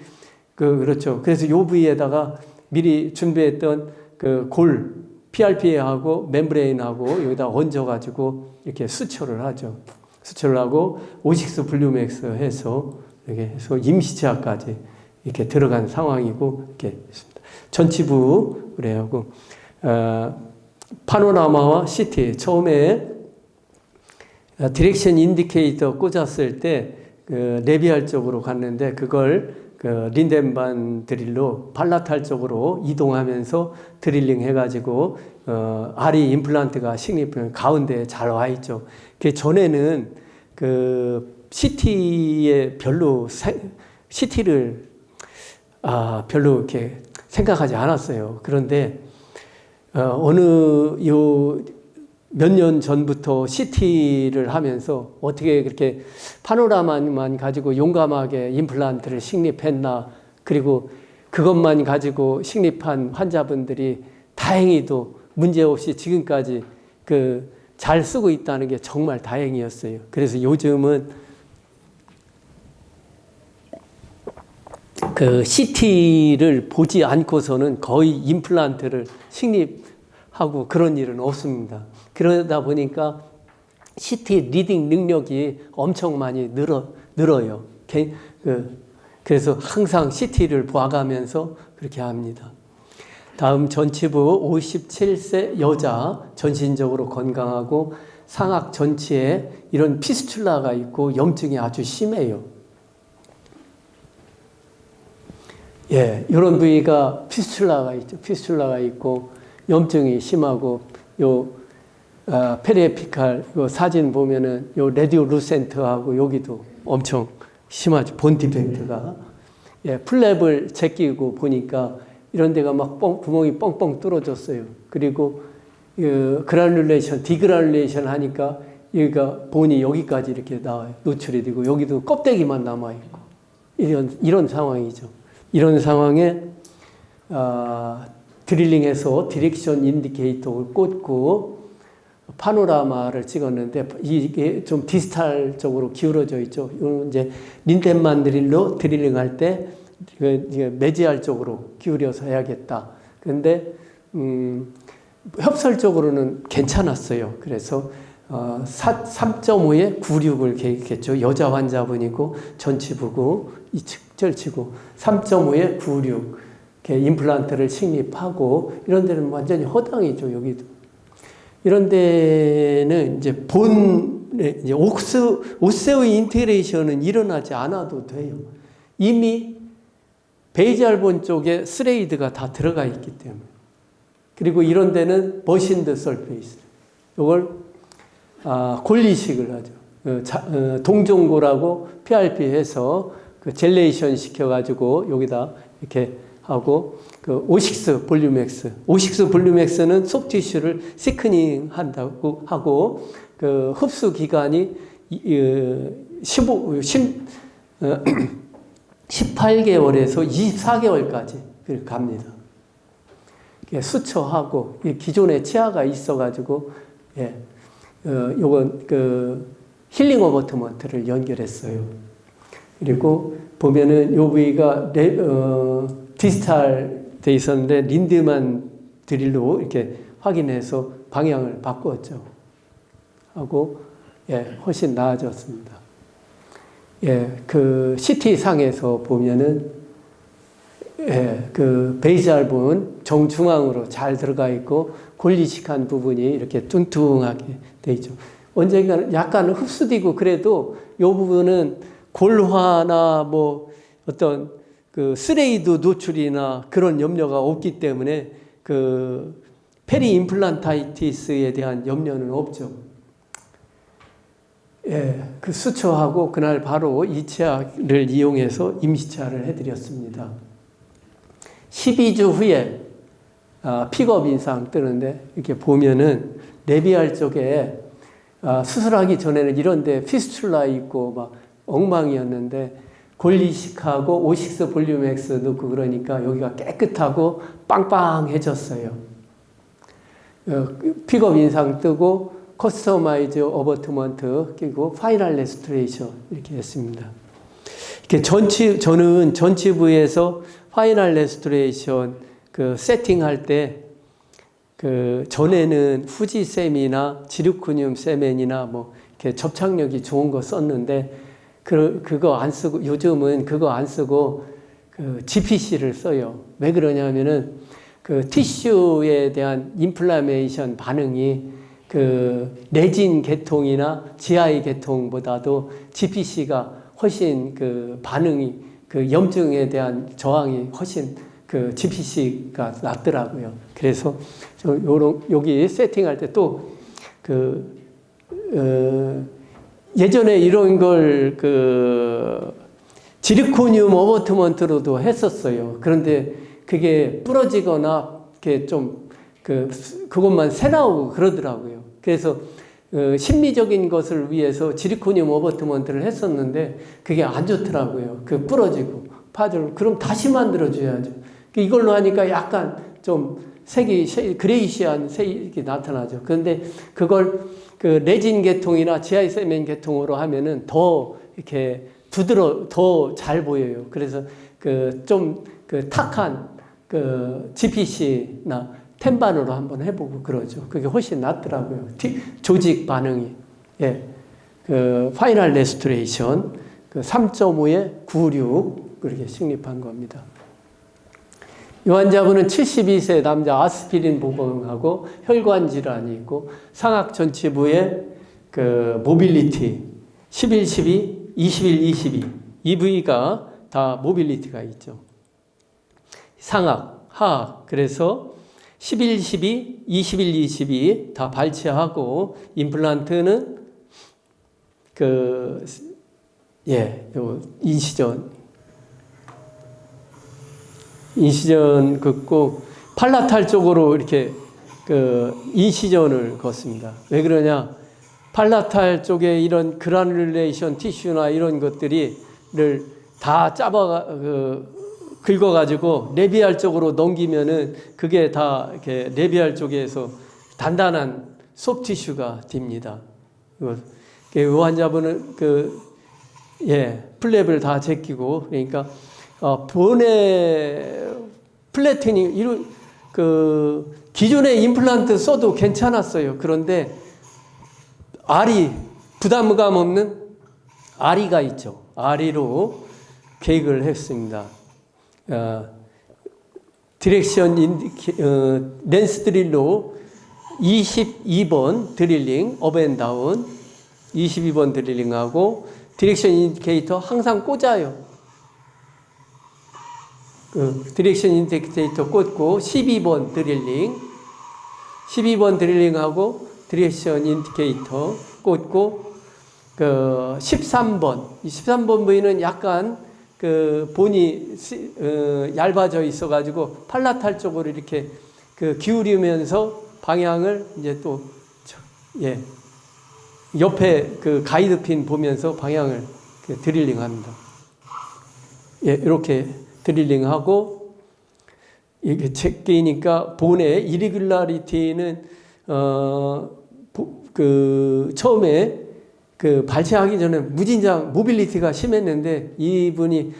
그렇죠. 그래서 요 부위에다가 미리 준비했던 그 골, PRP하고 멤브레인하고 여기다 얹어가지고 이렇게 수초를 하죠. 수초를 하고 오식스 블루맥스 해서 이렇게 해서 임시치아까지 이렇게 들어간 상황이고 이렇게 있습니다. 전치부 그래하고 파노라마와 CT 처음에 디렉션 인디케이터 꽂았을 때 그 레비알 쪽으로 갔는데 그걸 그 린덴반 드릴로 팔라탈 쪽으로 이동하면서 드릴링 해가지고 아리 임플란트가 식립을 가운데에 잘 와 있죠. 그 전에는 그 CT에 별로 CT를 별로 이렇게 생각하지 않았어요. 그런데 어느 몇 년 전부터 CT를 하면서 어떻게 그렇게 파노라마만 가지고 용감하게 임플란트를 식립했나, 그리고 그것만 가지고 식립한 환자분들이 다행히도 문제없이 지금까지 잘 쓰고 있다는 게 정말 다행이었어요. 그래서 요즘은 그 CT를 보지 않고서는 거의 임플란트를 식립하고 그런 일은 없습니다. 그러다 보니까 CT 리딩 능력이 엄청 많이 늘어요. 그래서 항상 CT를 봐가면서 그렇게 합니다. 다음 전치부 57세 여자, 전신적으로 건강하고 상악 전치에 이런 피스툴라가 있고 염증이 아주 심해요. 예, 이런 부위가 피스툴라가 있죠. 피스툴라가 있고 염증이 심하고 페리에피칼 요 사진 보면은 요 레디오 루센트하고 여기도 엄청 심하죠. 본 디펙트가. 예, 플랩을 제끼고 보니까 이런 데가 막 구멍이 뻥뻥 뚫어졌어요. 그리고 그라눌레이션, 디그라눌레이션 하니까 여기가 본이 여기까지 이렇게 나와요. 노출이 되고 여기도 껍데기만 남아 있고 이런 상황이죠. 이런 상황에 드릴링해서 디렉션 인디케이터를 꽂고 파노라마를 찍었는데 이게 좀 디스탈 쪽으로 기울어져 있죠. 이제 린덴만 드릴로 드릴링할 때 메지알 쪽으로 기울여서 해야겠다. 그런데 협설적으로는 괜찮았어요. 그래서 3.5에 96을 계획했죠. 여자 환자분이고 전치부고 이측절치고 3.5에 96 임플란트를 식립하고 이런 데는 완전히 허당이죠. 여기도. 이런 데는 이제 이제 오세의 인테그레이션은 일어나지 않아도 돼요. 이미 베이지알본 쪽에 스레이드가 다 들어가 있기 때문에. 그리고 이런 데는 머신드 설페이스. 이걸 골리식을 하죠. 동종골하고 PRP 해서 젤레이션 시켜가지고 여기다 이렇게 하고 오식스 볼륨엑스. 오식스 볼륨엑스는 소프티슈를 시크닝 한다고 하고 흡수 기간이 18개월에서 24개월까지 갑니다. 수처하고 기존에 치아가 있어가지고 요건 힐링 어버트먼트를 연결했어요. 그리고 보면은 요 부위가 디스탈 돼 있었는데 린드만 드릴로 이렇게 확인해서 방향을 바꾸었죠. 하고 훨씬 나아졌습니다. 예, 그 CT 상에서 보면은 예, 그 베이지알 부분 정중앙으로 잘 들어가 있고 골리식한 부분이 이렇게 뚱뚱하게 돼 있죠. 언젠가는 약간 흡수되고 그래도 이 부분은 골화나 뭐 어떤 그 스레이드 노출이나 그런 염려가 없기 때문에 그 페리 임플란타이티스에 대한 염려는 없죠. 예, 그 수초하고 그날 바로 이 치아를 이용해서 임시치아를 해드렸습니다. 12주 후에 픽업 인상 뜨는데 이렇게 보면은 레비알 쪽에 수술하기 전에는 이런데 피스툴라 있고 막 엉망이었는데 골리식하고 오식스 볼륨 X 넣고 그러니까 여기가 깨끗하고 빵빵해졌어요. 픽업 인상 뜨고 커스터마이즈 어버트먼트 끼고 파이널 레스토레이션 이렇게 했습니다. 이렇게 저는 전치부에서 파이널 레스토레이션 그 세팅할 때 그 전에는 후지쌤이나 지르코늄 세멘이나 뭐 이렇게 접착력이 좋은 거 썼는데 그거 안 쓰고 요즘은 그거 안 쓰고 그 GPC를 써요. 왜 그러냐면은 그 티슈에 대한 인플라메이션 반응이 그 레진 계통이나 GI 계통보다도 GPC가 훨씬 그 반응이 그 염증에 대한 저항이 훨씬 그 GPC가 낫더라고요. 그래서 여기 세팅할 때 또 그 예전에 이런 걸 그 지르코늄 어버트먼트로도 했었어요. 그런데 그게 부러지거나 이렇게 좀 그것만 새 나오고 그러더라고요. 그래서 심미적인 것을 위해서 지르코늄 어버트먼트를 했었는데 그게 안 좋더라고요. 그 부러지고 파들 그럼 다시 만들어 줘야죠. 이걸로 하니까 약간 좀 색이 그레이시한 색이 나타나죠. 그런데 그걸 그 레진 계통이나 지하이 세멘 계통으로 하면은 더 이렇게 더 잘 보여요. 그래서 좀 탁한 GPC나 텐반으로 한번 해보고 그러죠. 그게 훨씬 낫더라고요. 조직 반응이. 예. 파이널 레스토레이션 3.5에 96 그렇게 식립한 겁니다. 이 환자분은 72세 남자 아스피린 복용하고 혈관 질환이 있고 상악 전치부에 모빌리티 11, 12, 21, 22 이 부위가 다 모빌리티가 있죠. 상악, 하악 그래서 11, 12, 21, 22 다 발치하고 임플란트는 요 인시전 긋고 팔라탈 쪽으로 이렇게 인시전을 걷습니다. 왜 그러냐? 팔라탈 쪽에 이런 그라눌레이션 티슈나 이런 것들을 다 긁어가지고 레비알 쪽으로 넘기면은 그게 다 이렇게 레비알 쪽에서 단단한 소프티슈가 됩니다. 이 환자분은 플랩을 다 제끼고 그러니까 본의 플래티닝 이런 기존의 임플란트 써도 괜찮았어요. 그런데 부담감 없는 아리가 있죠. 아리로 계획을 했습니다. 디렉션 렌스 드릴로 22번 드릴링 업앤다운 22번 드릴링하고 디렉션 인디케이터 항상 꽂아요. 디렉션 인디케이터 꽂고 12번 드릴링하고 디렉션 인디케이터 꽂고 13번 부위는 약간 본이 얇아져 있어가지고 팔라탈 쪽으로 이렇게 기울이면서 방향을 이제 또 옆에 가이드핀 보면서 방향을 드릴링합니다. 이렇게 드릴링하고 이게 제끼니까 본의 이리귤라리티는 처음에 발치하기 전에 무진장 모빌리티가 심했는데 이분이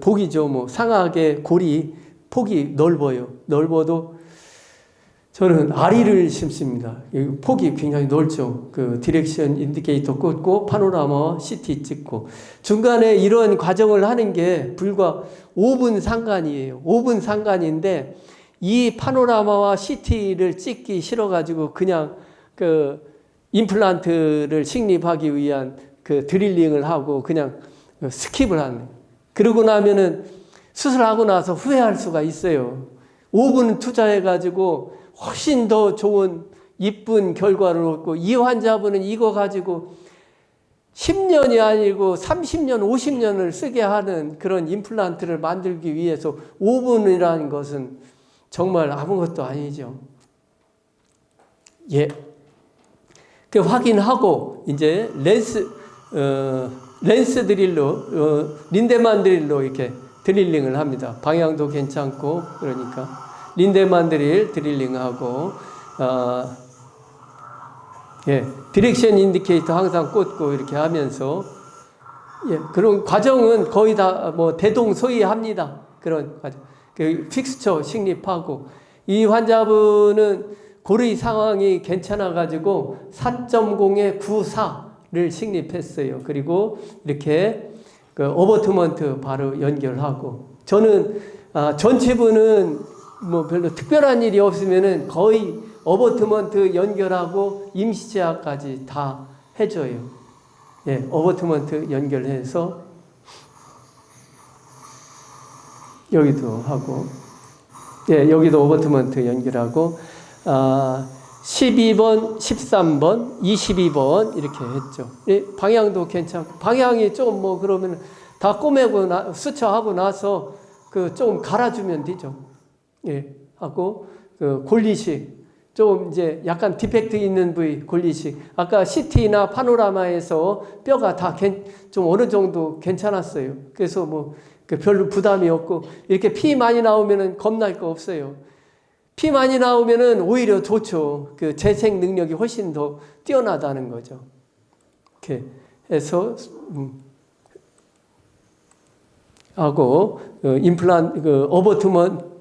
복이죠. 상악의 골이 폭이 넓어요. 넓어도 저는 아리를 심습니다. 폭이 굉장히 넓죠. 그 디렉션 인디케이터 꽂고 파노라마 CT 찍고 중간에 이런 과정을 하는 게 불과 5분 상간이에요. 5분 상간인데 이 파노라마와 CT를 찍기 싫어가지고 그냥 그 임플란트를 식립하기 위한 그 드릴링을 하고 그냥 스킵을 하는 거예요. 그러고 나면은 수술하고 나서 후회할 수가 있어요. 5분 투자해가지고 훨씬 더 좋은 이쁜 결과를 얻고 이 환자분은 이거 가지고 10년이 아니고 30년, 50년을 쓰게 하는 그런 임플란트를 만들기 위해서 5분이라는 것은 정말 아무것도 아니죠. 예. 그 확인하고 이제 렌스 드릴로, 린데만 드릴로 이렇게 드릴링을 합니다. 방향도 괜찮고 그러니까. 린데만 드릴링하고 예, 디렉션 인디케이터 항상 꽂고 이렇게 하면서 예, 그런 과정은 거의 다 뭐 대동소이합니다. 그런 과정. 그 픽스처 식립하고 이 환자분은 고르이 상황이 괜찮아 가지고 4.0에 94를 식립했어요. 그리고 이렇게 그 어버트먼트 바로 연결하고 저는 전체부는 뭐 별로 특별한 일이 없으면은 거의 어버트먼트 연결하고 임시제압까지 다 해줘요. 예, 어버트먼트 연결해서 여기도 하고, 예, 여기도 어버트먼트 연결하고, 12번, 13번, 22번 이렇게 했죠. 예, 방향도 괜찮고, 방향이 좀 뭐 그러면 다 꼬매고 수처하고 나서 그 좀 갈아주면 되죠. 예, 하고, 그 골리식, 좀 이제 약간 디펙트 있는 부위, 골리식. 아까 CT나 파노라마에서 뼈가 다 좀 어느 정도 괜찮았어요. 그래서 뭐, 별로 부담이 없고, 이렇게 피 많이 나오면은 겁날 거 없어요. 피 많이 나오면은 오히려 좋죠. 그 재생 능력이 훨씬 더 뛰어나다는 거죠. 이렇게 해서, 하고, 어버트먼트,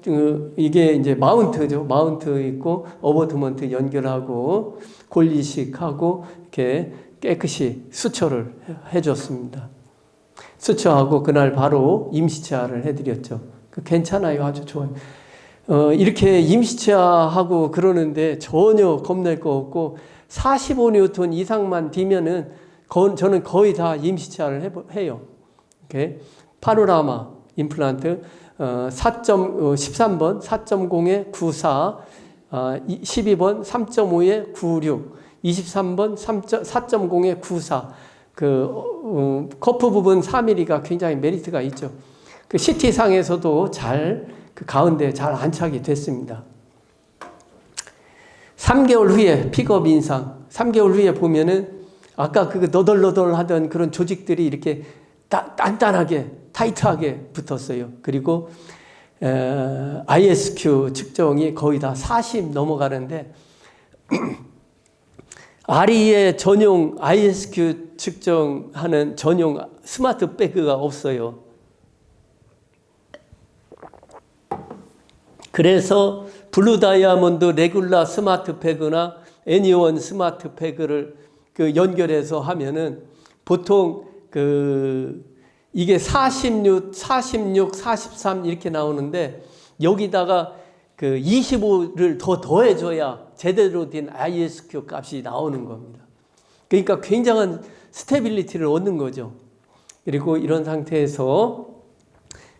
이게 이제 마운트죠. 마운트 있고, 어버트먼트 연결하고, 골리식하고, 이렇게 깨끗이 수처를 해줬습니다. 수처하고, 그날 바로 임시치아를 해드렸죠. 괜찮아요. 아주 좋아요. 이렇게 임시치아하고 그러는데 전혀 겁낼 거 없고, 45뉴턴 이상만 뒤면은, 저는 거의 다 임시치아를 해요. 이렇게. 파노라마 임플란트 13번 4.0에 94, 12번 3.5에 96, 23번 4.0에 94. 그 커프 부분 4mm가 굉장히 메리트가 있죠. 그 CT 상에서도 그 가운데 잘 안착이 됐습니다. 3개월 후에 픽업 인상. 3개월 후에 보면은 아까 그 너덜너덜 하던 그런 조직들이 이렇게 단단하게 타이트하게 붙었어요. 그리고 ISQ 측정이 거의 다 40 넘어가는데 아리의 전용 ISQ 측정하는 전용 스마트 백가 없어요. 그래서 블루 다이아몬드 레귤라 스마트 백이나 애니원 스마트 백을 연결해서 하면은 보통 이게 46, 43 이렇게 나오는데 여기다가 25를 더해줘야 제대로 된 ISQ 값이 나오는 겁니다. 그러니까 굉장한 스테빌리티를 얻는 거죠. 그리고 이런 상태에서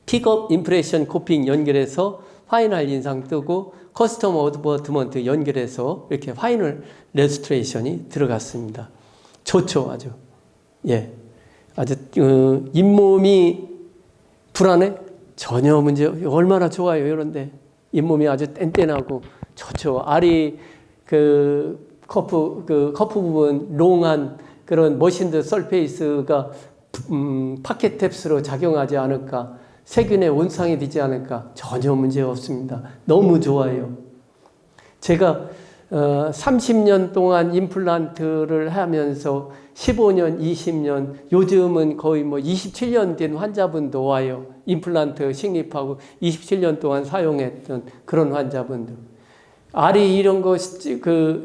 픽업 임프레션 코핑 연결해서 파이널 인상 뜨고 커스텀 어버트먼트 연결해서 이렇게 파이널 레스토레이션이 들어갔습니다. 좋죠, 아주. 예. 아주 잇몸이 불안해? 전혀 문제 얼마나 좋아요. 이런데 잇몸이 아주 뗀뗀하고 좋죠. 알이 커프 부분 롱한 그런 머신드 설페이스가 파켓 탭스로 작용하지 않을까, 세균의 온상이 되지 않을까, 전혀 문제 없습니다. 너무 좋아요. 제가 30년 동안 임플란트를 하면서 15년, 20년, 요즘은 거의 27년 된 환자분도 와요. 임플란트 식립하고 27년 동안 사용했던 그런 환자분들. 알이 이런 거,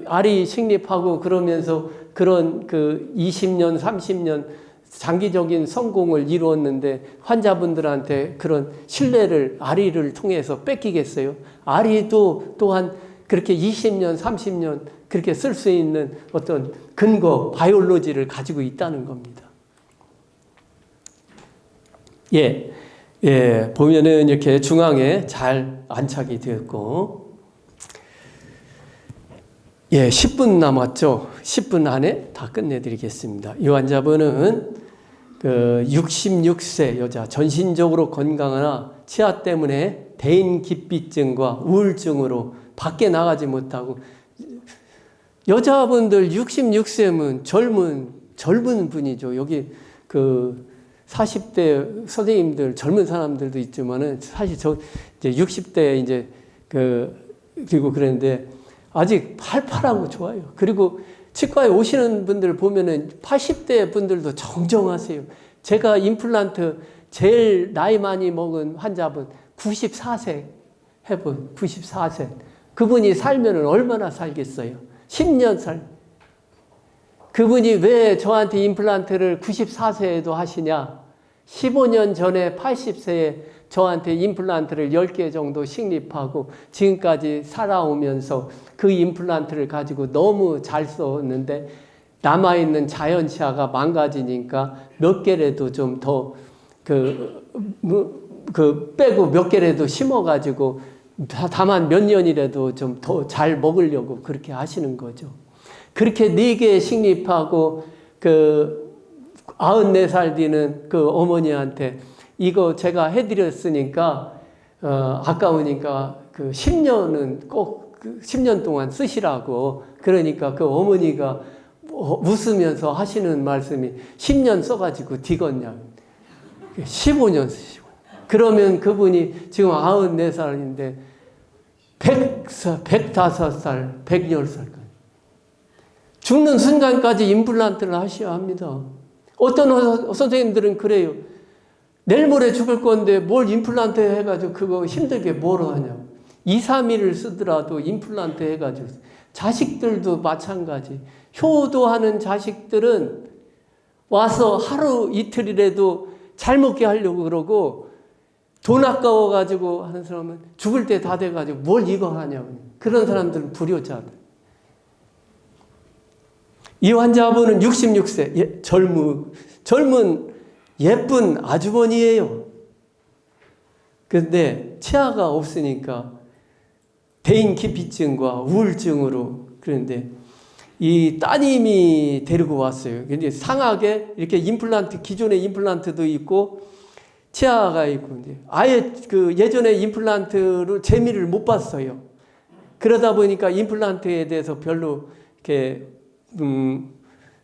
알이 식립하고 그러면서 그런 20년, 30년 장기적인 성공을 이루었는데 환자분들한테 그런 신뢰를 알이를 통해서 뺏기겠어요? 알이도 또한 그렇게 20년, 30년 그렇게 쓸 수 있는 어떤 근거, 바이올로지를 가지고 있다는 겁니다. 보면은 이렇게 중앙에 잘 안착이 되었고, 10분 남았죠. 10분 안에 다 끝내드리겠습니다. 이 환자분은 66세 여자, 전신적으로 건강하나 치아 때문에 대인기피증과 우울증으로 밖에 나가지 못하고, 여자분들 66세면 젊은 분이죠. 여기 40대 선생님들, 젊은 사람들도 있지만은 사실 이제 60대 그리고 그랬는데 아직 팔팔하고 좋아요. 그리고 치과에 오시는 분들 보면은 80대 분들도 정정하세요. 제가 임플란트 제일 나이 많이 먹은 환자분 94세 해본 94세. 그분이 살면은 얼마나 살겠어요? 10년 그분이 왜 저한테 임플란트를 94세에도 하시냐? 15년 전에 80세에 저한테 임플란트를 10개 정도 식립하고 지금까지 살아오면서 그 임플란트를 가지고 너무 잘 썼는데 남아있는 자연치아가 망가지니까 몇 개라도 좀 더 빼고 몇 개라도 심어가지고 다만 몇 년이라도 좀 더 잘 먹으려고 그렇게 하시는 거죠. 그렇게 4개 식립하고 94살 되는 그 어머니한테 이거 제가 해드렸으니까 아까우니까 10년은 꼭 10년 동안 쓰시라고. 그러니까 그 어머니가 웃으면서 하시는 말씀이 10년 써가지고 뒤겠냐. 15년 쓰시고. 그러면 그분이 지금 94살인데 105살, 110살까지. 죽는 순간까지 임플란트를 하셔야 합니다. 어떤 선생님들은 그래요. 내일 모레 죽을 건데 뭘 임플란트 해가지고 그거 힘들게 뭐로 하냐. 2, 3일을 쓰더라도 임플란트 해가지고. 자식들도 마찬가지. 효도하는 자식들은 와서 하루 이틀이라도 잘 먹게 하려고 그러고 돈 아까워가지고 하는 사람은 죽을 때 다 돼가지고 뭘 이거 하냐고. 그런 사람들은 불효자들. 이 환자분은 66세, 젊은 예쁜 아주머니예요. 그런데 치아가 없으니까 대인기피증과 우울증으로. 그런데 이 따님이 데리고 왔어요. 근데 상하게 이렇게 임플란트, 기존의 임플란트도 있고 치아가 있고, 아예 예전에 임플란트를 재미를 못 봤어요. 그러다 보니까 임플란트에 대해서 별로 이렇게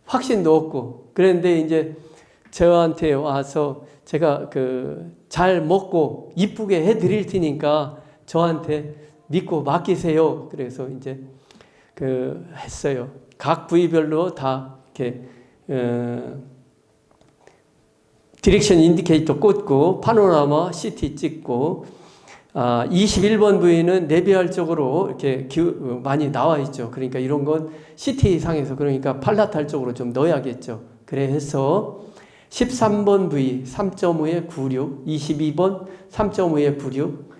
확신도 없고. 그런데 이제 저한테 와서 제가 잘 먹고 이쁘게 해드릴 테니까 저한테 믿고 맡기세요. 그래서 이제 했어요. 각 부위별로 다 이렇게 디렉션 인디케이터 꽂고 파노라마 CT 찍고 21번 부위는 내비할 쪽으로 이렇게 많이 나와 있죠. 그러니까 이런 건 CT 상에서 그러니까 팔라탈 쪽으로 좀 넣어야겠죠. 그래서 13번 부위 3.5에 96, 22번 3.5에 96,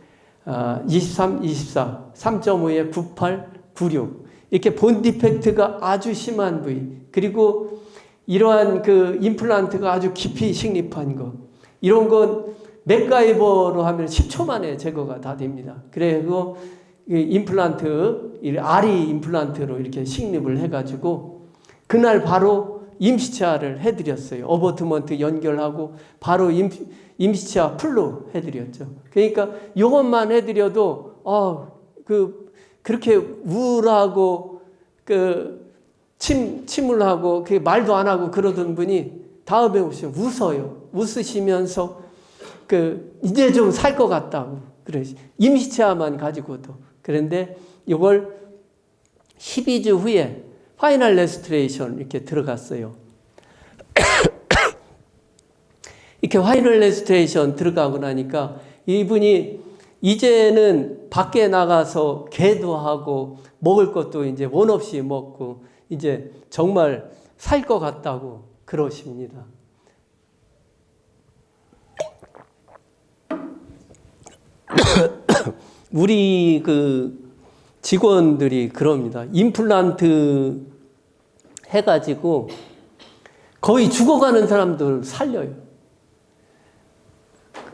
23, 24, 3.5에 98, 96 이렇게 본 디펙트가 아주 심한 부위, 그리고 이러한 임플란트가 아주 깊이 식립한 거, 이런 건 맥가이버로 하면 10초 만에 제거가 다 됩니다. 그리고 임플란트, 알이 임플란트로 이렇게 식립을 해가지고 그날 바로 임시치아를 해드렸어요. 어버트먼트 연결하고 바로 임시치아 풀로 해드렸죠. 그러니까 이것만 해드려도 그렇게 우울하고 침울하고 말도 안 하고 그러던 분이 다음에 오시면 웃으시면서 이제 좀 살 것 같다고. 그래. 임시치아만 가지고도. 그런데 이걸 12주 후에 파이널 레스토레이션 이렇게 들어갔어요. 이렇게 파이널 레스토레이션 들어가고 나니까 이분이 이제는 밖에 나가서 개도 하고 먹을 것도 이제 원 없이 먹고 이제 정말 살 것 같다고 그러십니다. 우리 그 직원들이 그럽니다. 임플란트 해가지고 거의 죽어가는 사람들 살려요.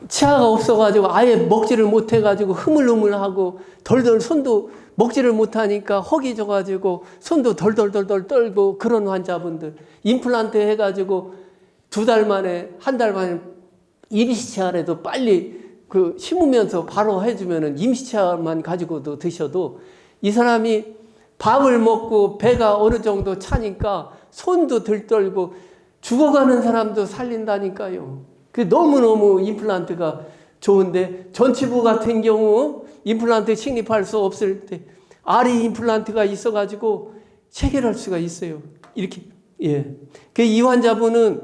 치아가 없어가지고 아예 먹지를 못해가지고 흐물흐물하고 덜덜 손도 먹지를 못하니까 허기 져가지고 손도 덜덜덜덜 떨고 그런 환자분들 임플란트 해가지고 2달 만에 1달 만에 임시치아라도 빨리 그 심으면서 바로 해주면은 임시치아만 가지고도 드셔도 이 사람이 밥을 먹고 배가 어느 정도 차니까 손도 덜 떨고 죽어가는 사람도 살린다니까요. 그 너무너무 임플란트가 좋은데 전치부 같은 경우 임플란트 식립할 수 없을 때 아리 임플란트가 있어가지고 체결할 수가 있어요. 이렇게 예. 그 이 환자분은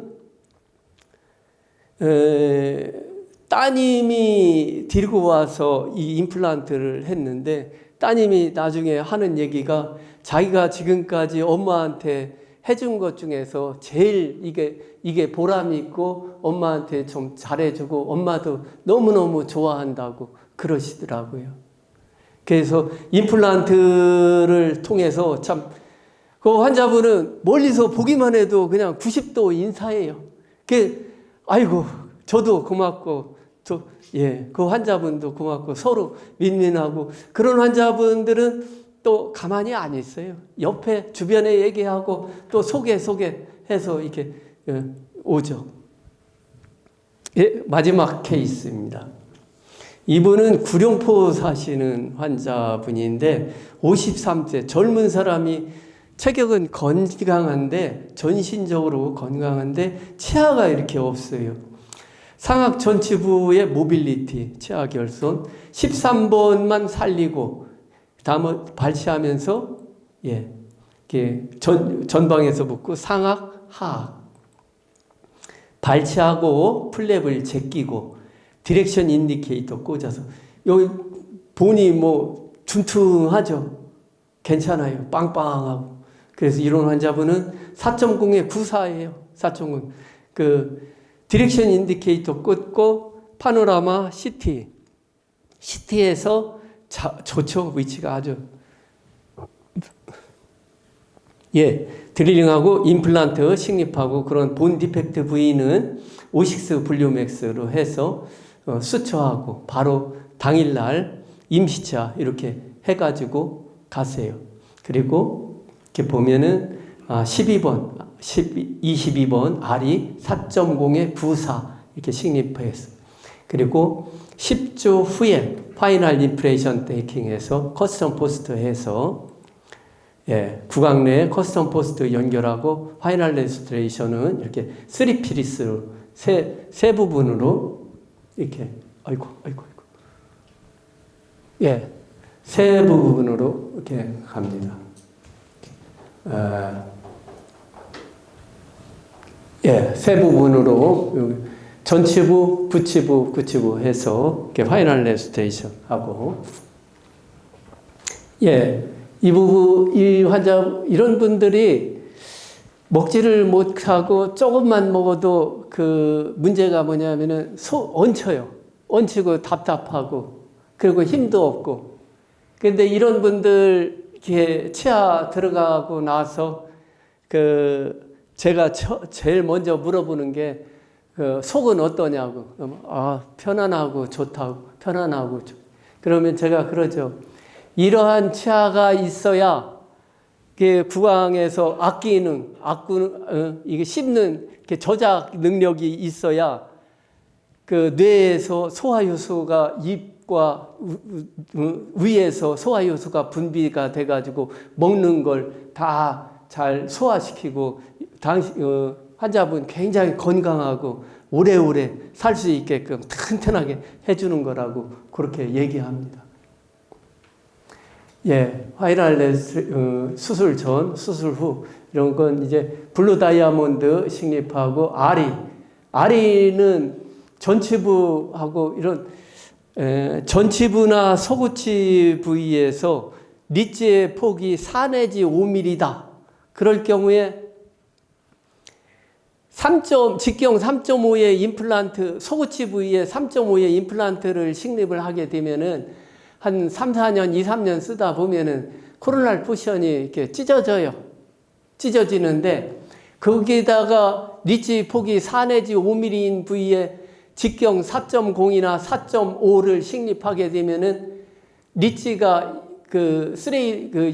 따님이 데리고 와서 이 임플란트를 했는데 따님이 나중에 하는 얘기가 자기가 지금까지 엄마한테 해준 것 중에서 제일 이게 보람이 있고 엄마한테 좀 잘해주고 엄마도 너무너무 좋아한다고 그러시더라고요. 그래서 임플란트를 통해서 참 그 환자분은 멀리서 보기만 해도 그냥 90도 인사해요. 아이고 저도 고맙고 그 환자분도 고맙고 서로 윈윈하고 그런 환자분들은 또 가만히 안 있어요. 옆에 주변에 얘기하고 또 소개해서 이렇게 오죠. 예, 마지막 케이스입니다. 이분은 구룡포 사시는 환자분인데 53세 젊은 사람이 체격은 건강한데 전신적으로 건강한데 치아가 이렇게 없어요. 상악 전치부의 모빌리티, 치아 결손 13번만 살리고 다음은 발치하면서 전방에서 붙고 상악, 하악 발치하고 플랩을 제끼고 디렉션 인디케이터 꽂아서 여기 본이 뭐 둔퉁하죠. 괜찮아요. 빵빵하고. 그래서 이런 환자분은 4.0의 94예요. 4.0. 그 디렉션 인디케이터 꽂고 파노라마 CT. CT에서 좋죠. 위치가 아주. 드릴링하고 임플란트 식립하고 그런 본 디펙트 부위는 오식스 블루맥스로 해서 수처하고 바로 당일날 임시차 이렇게 해가지고 가세요. 그리고 이렇게 보면은 12번, 22번 R이 4.0의 94 이렇게 식립해서 그리고 10주 후에 파이널 인프레이션 테이킹해서 커스텀 포스트 해서 구강 내에 커스텀 포스트 연결하고 파이널 레스토레이션은 이렇게 3피리스로 세 부분으로 이렇게 세 부분으로 이렇게 갑니다. 세 부분으로 전치부, 부치부, 구치부 해서 이렇게 파이널 레스토레이션 하고 이 환자 이런 분들이 먹지를 못하고 조금만 먹어도 그 문제가 뭐냐면은 얹혀요. 얹히고 답답하고 그리고 힘도 없고. 그런데 이런 분들 이렇게 치아 들어가고 나서 제가 제일 먼저 물어보는 게 속은 어떠냐고. 편안하고 좋다고. 편안하고. 그러면 제가 그러죠. 이러한 치아가 있어야 구강에서 이게 씹는 저작 능력이 있어야 그 뇌에서 소화효소가 입과 위에서 소화효소가 분비가 돼가지고 먹는 걸 다 잘 소화시키고 환자분 굉장히 건강하고 오래오래 살 수 있게끔 튼튼하게 해주는 거라고 그렇게 얘기합니다. 파이널 수술 전, 수술 후 이런 건 이제 블루 다이아몬드 식립하고 아리는 전치부하고 이런 전치부나 소구치 부위에서 리치의 폭이 4 내지 5mm다. 그럴 경우에 직경 3.5의 임플란트, 소구치 부위에 3.5의 임플란트를 식립을 하게 되면은 한 3, 4년, 2, 3년 쓰다 보면은 코로날 쿠션이 이렇게 찢어져요. 찢어지는데 거기에다가 리치 폭이 4 내지 5mm인 부위에 직경 4.0이나 4.5를 식립하게 되면은 리치가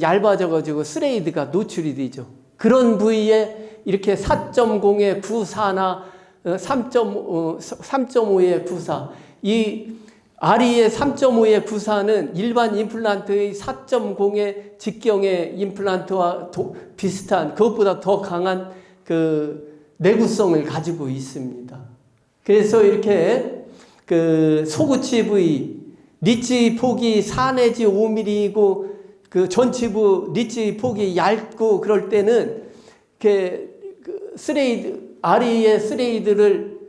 얇아져가지고 스레이드가 노출이 되죠. 그런 부위에 이렇게 4.0의 구사나 3.5의 구사, 이 RE의 3.5의 구사는 일반 임플란트의 4.0의 직경의 임플란트와 비슷한, 그것보다 더 강한 내구성을 가지고 있습니다. 그래서 이렇게 소구치 부위, 리치 폭이 4 내지 5mm이고 전치부 리치 폭이 얇고 그럴 때는 RE의 스레이드를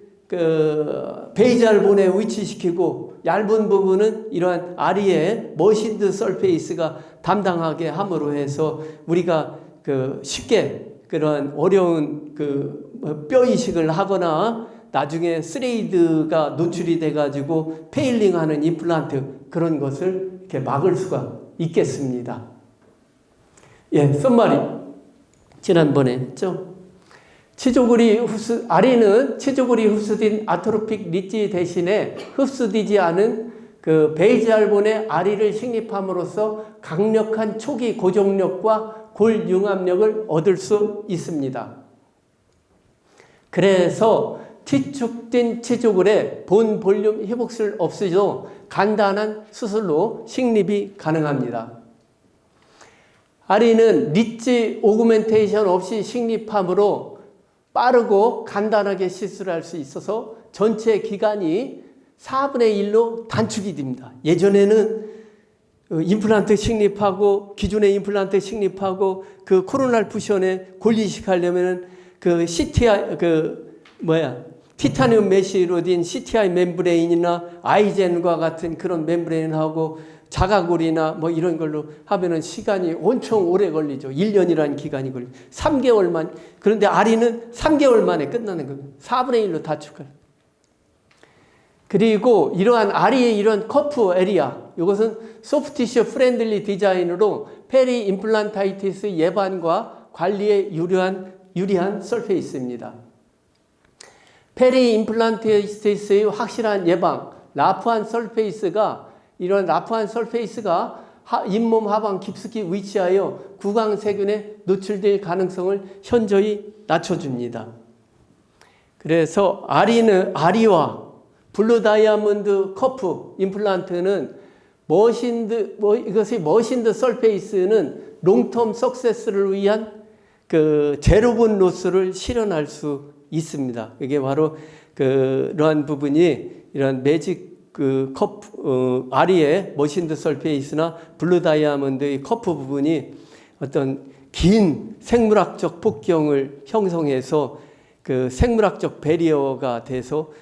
베이잘본에 위치시키고 얇은 부분은 이러한 RE의 머신드 서페이스가 담당하게 함으로 해서 우리가 쉽게 그런 어려운 뼈 이식을 하거나 나중에 스레이드가 노출이 돼가지고 페일링하는 임플란트, 그런 것을 이렇게 막을 수가 있겠습니다. 예, 썸마리 지난번에 했죠. RE는 치조골이 흡수된 아트로픽 리치 대신에 흡수되지 않은 베이잘본의 RE를 식립함으로써 강력한 초기 고정력과 골 융합력을 얻을 수 있습니다. 그래서 뒤축된 치조골의 본 볼륨 회복술 없이도 간단한 수술로 식립이 가능합니다. RE는 리치 오그멘테이션 없이 식립함으로 빠르고 간단하게 시술할 수 있어서 전체 기간이 4분의 1로 단축이 됩니다. 예전에는 임플란트 식립하고 기존의 임플란트 식립하고 코로날 쿠션에 골이식 하려면은 티타늄 메쉬로 된 CTI 멤브레인이나 아이젠과 같은 그런 멤브레인하고 자가골이나 이런 걸로 하면은 시간이 엄청 오래 걸리죠. 1년이라는 기간이 걸리죠. 3개월만. 그런데 RE는 3개월 만에 끝나는 거예요. 4분의 1로 단축을. 그리고 이러한 RE의 이런 커프 에리아, 이것은 소프티슈 프렌들리 디자인으로 페리 임플란타이티스 예방과 관리에 유리한 서페이스입니다. 페리 임플란타이티스의 확실한 예방, 라프한 서페이스가 잇몸 하방 깊숙이 위치하여 구강세균에 노출될 가능성을 현저히 낮춰줍니다. 그래서 RE와 블루 다이아몬드 커프 임플란트는 이것의 머신드 서페이스는 롱텀 석세스를 위한 제로본 로스를 실현할 수 있습니다. 이게 바로 그러한 부분이 이런 매직 RE의 머신드 서페이스나 블루 다이아몬드의 커프 부분이 어떤 긴 생물학적 폭경을 형성해서 생물학적 배리어가 돼서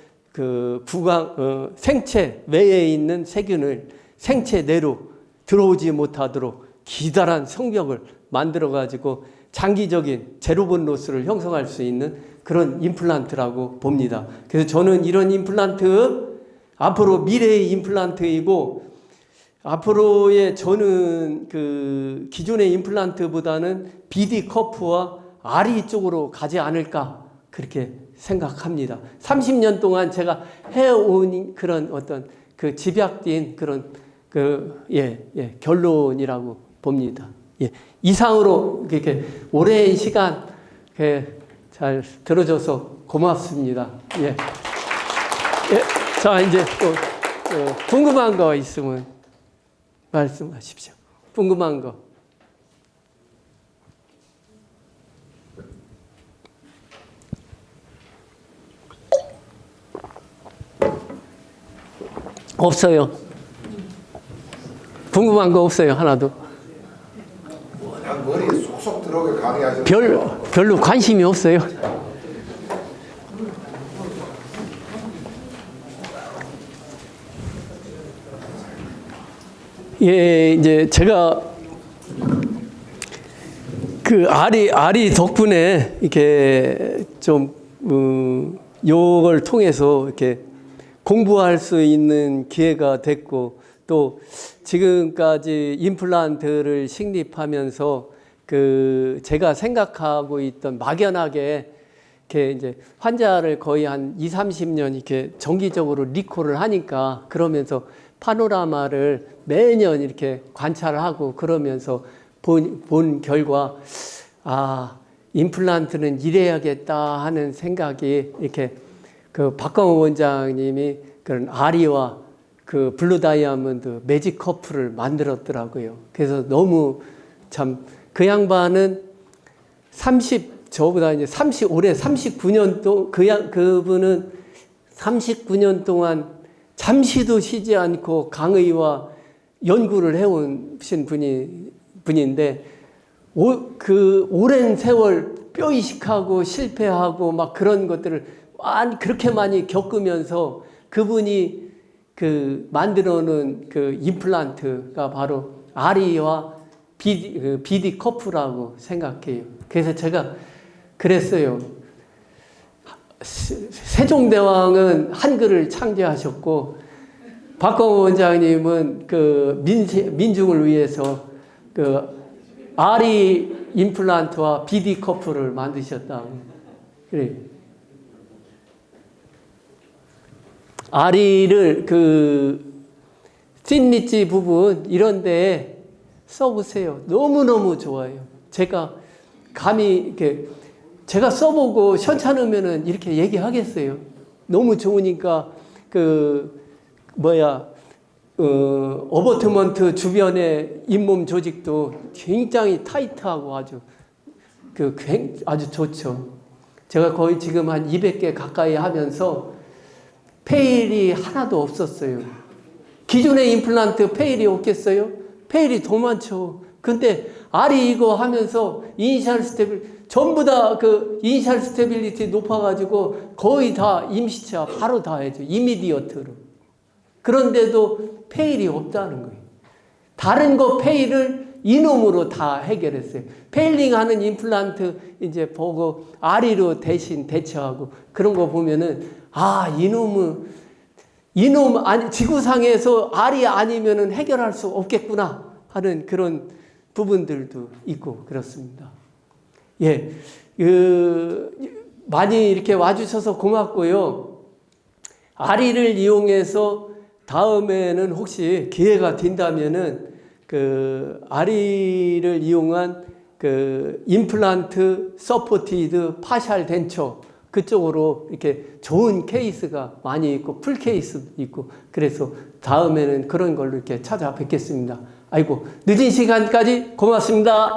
생체 외에 있는 세균을 생체 내로 들어오지 못하도록 기다란 성벽을 만들어가지고 장기적인 제로본 로스를 형성할 수 있는 그런 임플란트라고 봅니다. 그래서 저는 이런 임플란트, 앞으로 미래의 임플란트이고, 앞으로의 저는 기존의 임플란트보다는 BD 커프와 RE 쪽으로 가지 않을까, 그렇게 생각합니다. 30년 동안 제가 해온 그런 어떤 집약된 그런 결론이라고 봅니다. 예. 이상으로 이렇게 오랜 시간 잘 들어줘서 고맙습니다. 예. 예. 자, 이제 또 궁금한 거 있으면 말씀하십시오. 궁금한 거. 없어요. 궁금한 거 없어요, 하나도. 그냥 머리에 쏙쏙 들어오게 강의하죠. 별로 관심이 없어요. 예, 이제 제가 그 아리 덕분에 이렇게 좀 요걸 통해서 이렇게 공부할 수 있는 기회가 됐고, 또 지금까지 임플란트를 식립하면서 그 제가 생각하고 있던 막연하게 이렇게 이제 환자를 거의 한 2, 30년 이렇게 정기적으로 리콜을 하니까, 그러면서 파노라마를 매년 이렇게 관찰하고 그러면서 본 결과, 아, 임플란트는 이래야겠다 하는 생각이, 이렇게 그 박광호 원장님이 그런 아리와 그 블루 다이아몬드 매직 커플을 만들었더라고요. 그래서 너무 참, 그 양반은 저보다 이제 올해 39년 그분은 39년 동안 잠시도 쉬지 않고 강의와 연구를 해오신 분인데, 그 오랜 세월 뼈이식하고 실패하고 막 그런 것들을 그렇게 많이 겪으면서 그분이 그 만들어 놓은 그 임플란트가 바로 아리와 BD 커프라고 생각해요. 그래서 제가 그랬어요. 세종대왕은 한글을 창제하셨고, 박광호 원장님은 그 민중을 위해서 그 아리 임플란트와 BD 커프를 만드셨다. 그래. 아리를 그 핀니치 부분 이런 데에 써보세요. 너무너무 좋아요. 제가 감히 이렇게 제가 써보고 현찮으면은 이렇게 얘기하겠어요. 너무 좋으니까 어버트먼트 주변의 잇몸 조직도 굉장히 타이트하고 아주 좋죠. 제가 거의 지금 한 200개 가까이 하면서 페일이 하나도 없었어요. 기존의 임플란트 페일이 없겠어요? 페일이 더 많죠. 근데 아리 이거 하면서 전부 다 그 이니셜 스테빌리티 높아가지고 거의 다 임시차 바로 다 해줘. 이미디어트로. 그런데도 페일이 없다는 거예요. 다른 거 페일을 이놈으로 다 해결했어요. 페일링 하는 임플란트 이제 보고 아리로 대신 대처하고 그런 거 보면은, 지구상에서 아리 아니면은 해결할 수 없겠구나 하는 그런 부분들도 있고 그렇습니다. 예. 많이 이렇게 와주셔서 고맙고요. 아리를 이용해서 다음에는 혹시 기회가 된다면은 그 아리를 이용한 그 임플란트 서포티드 파샬 덴처 그쪽으로 이렇게 좋은 케이스가 많이 있고 풀 케이스도 있고, 그래서 다음에는 그런 걸로 이렇게 찾아뵙겠습니다. 아이고, 늦은 시간까지 고맙습니다.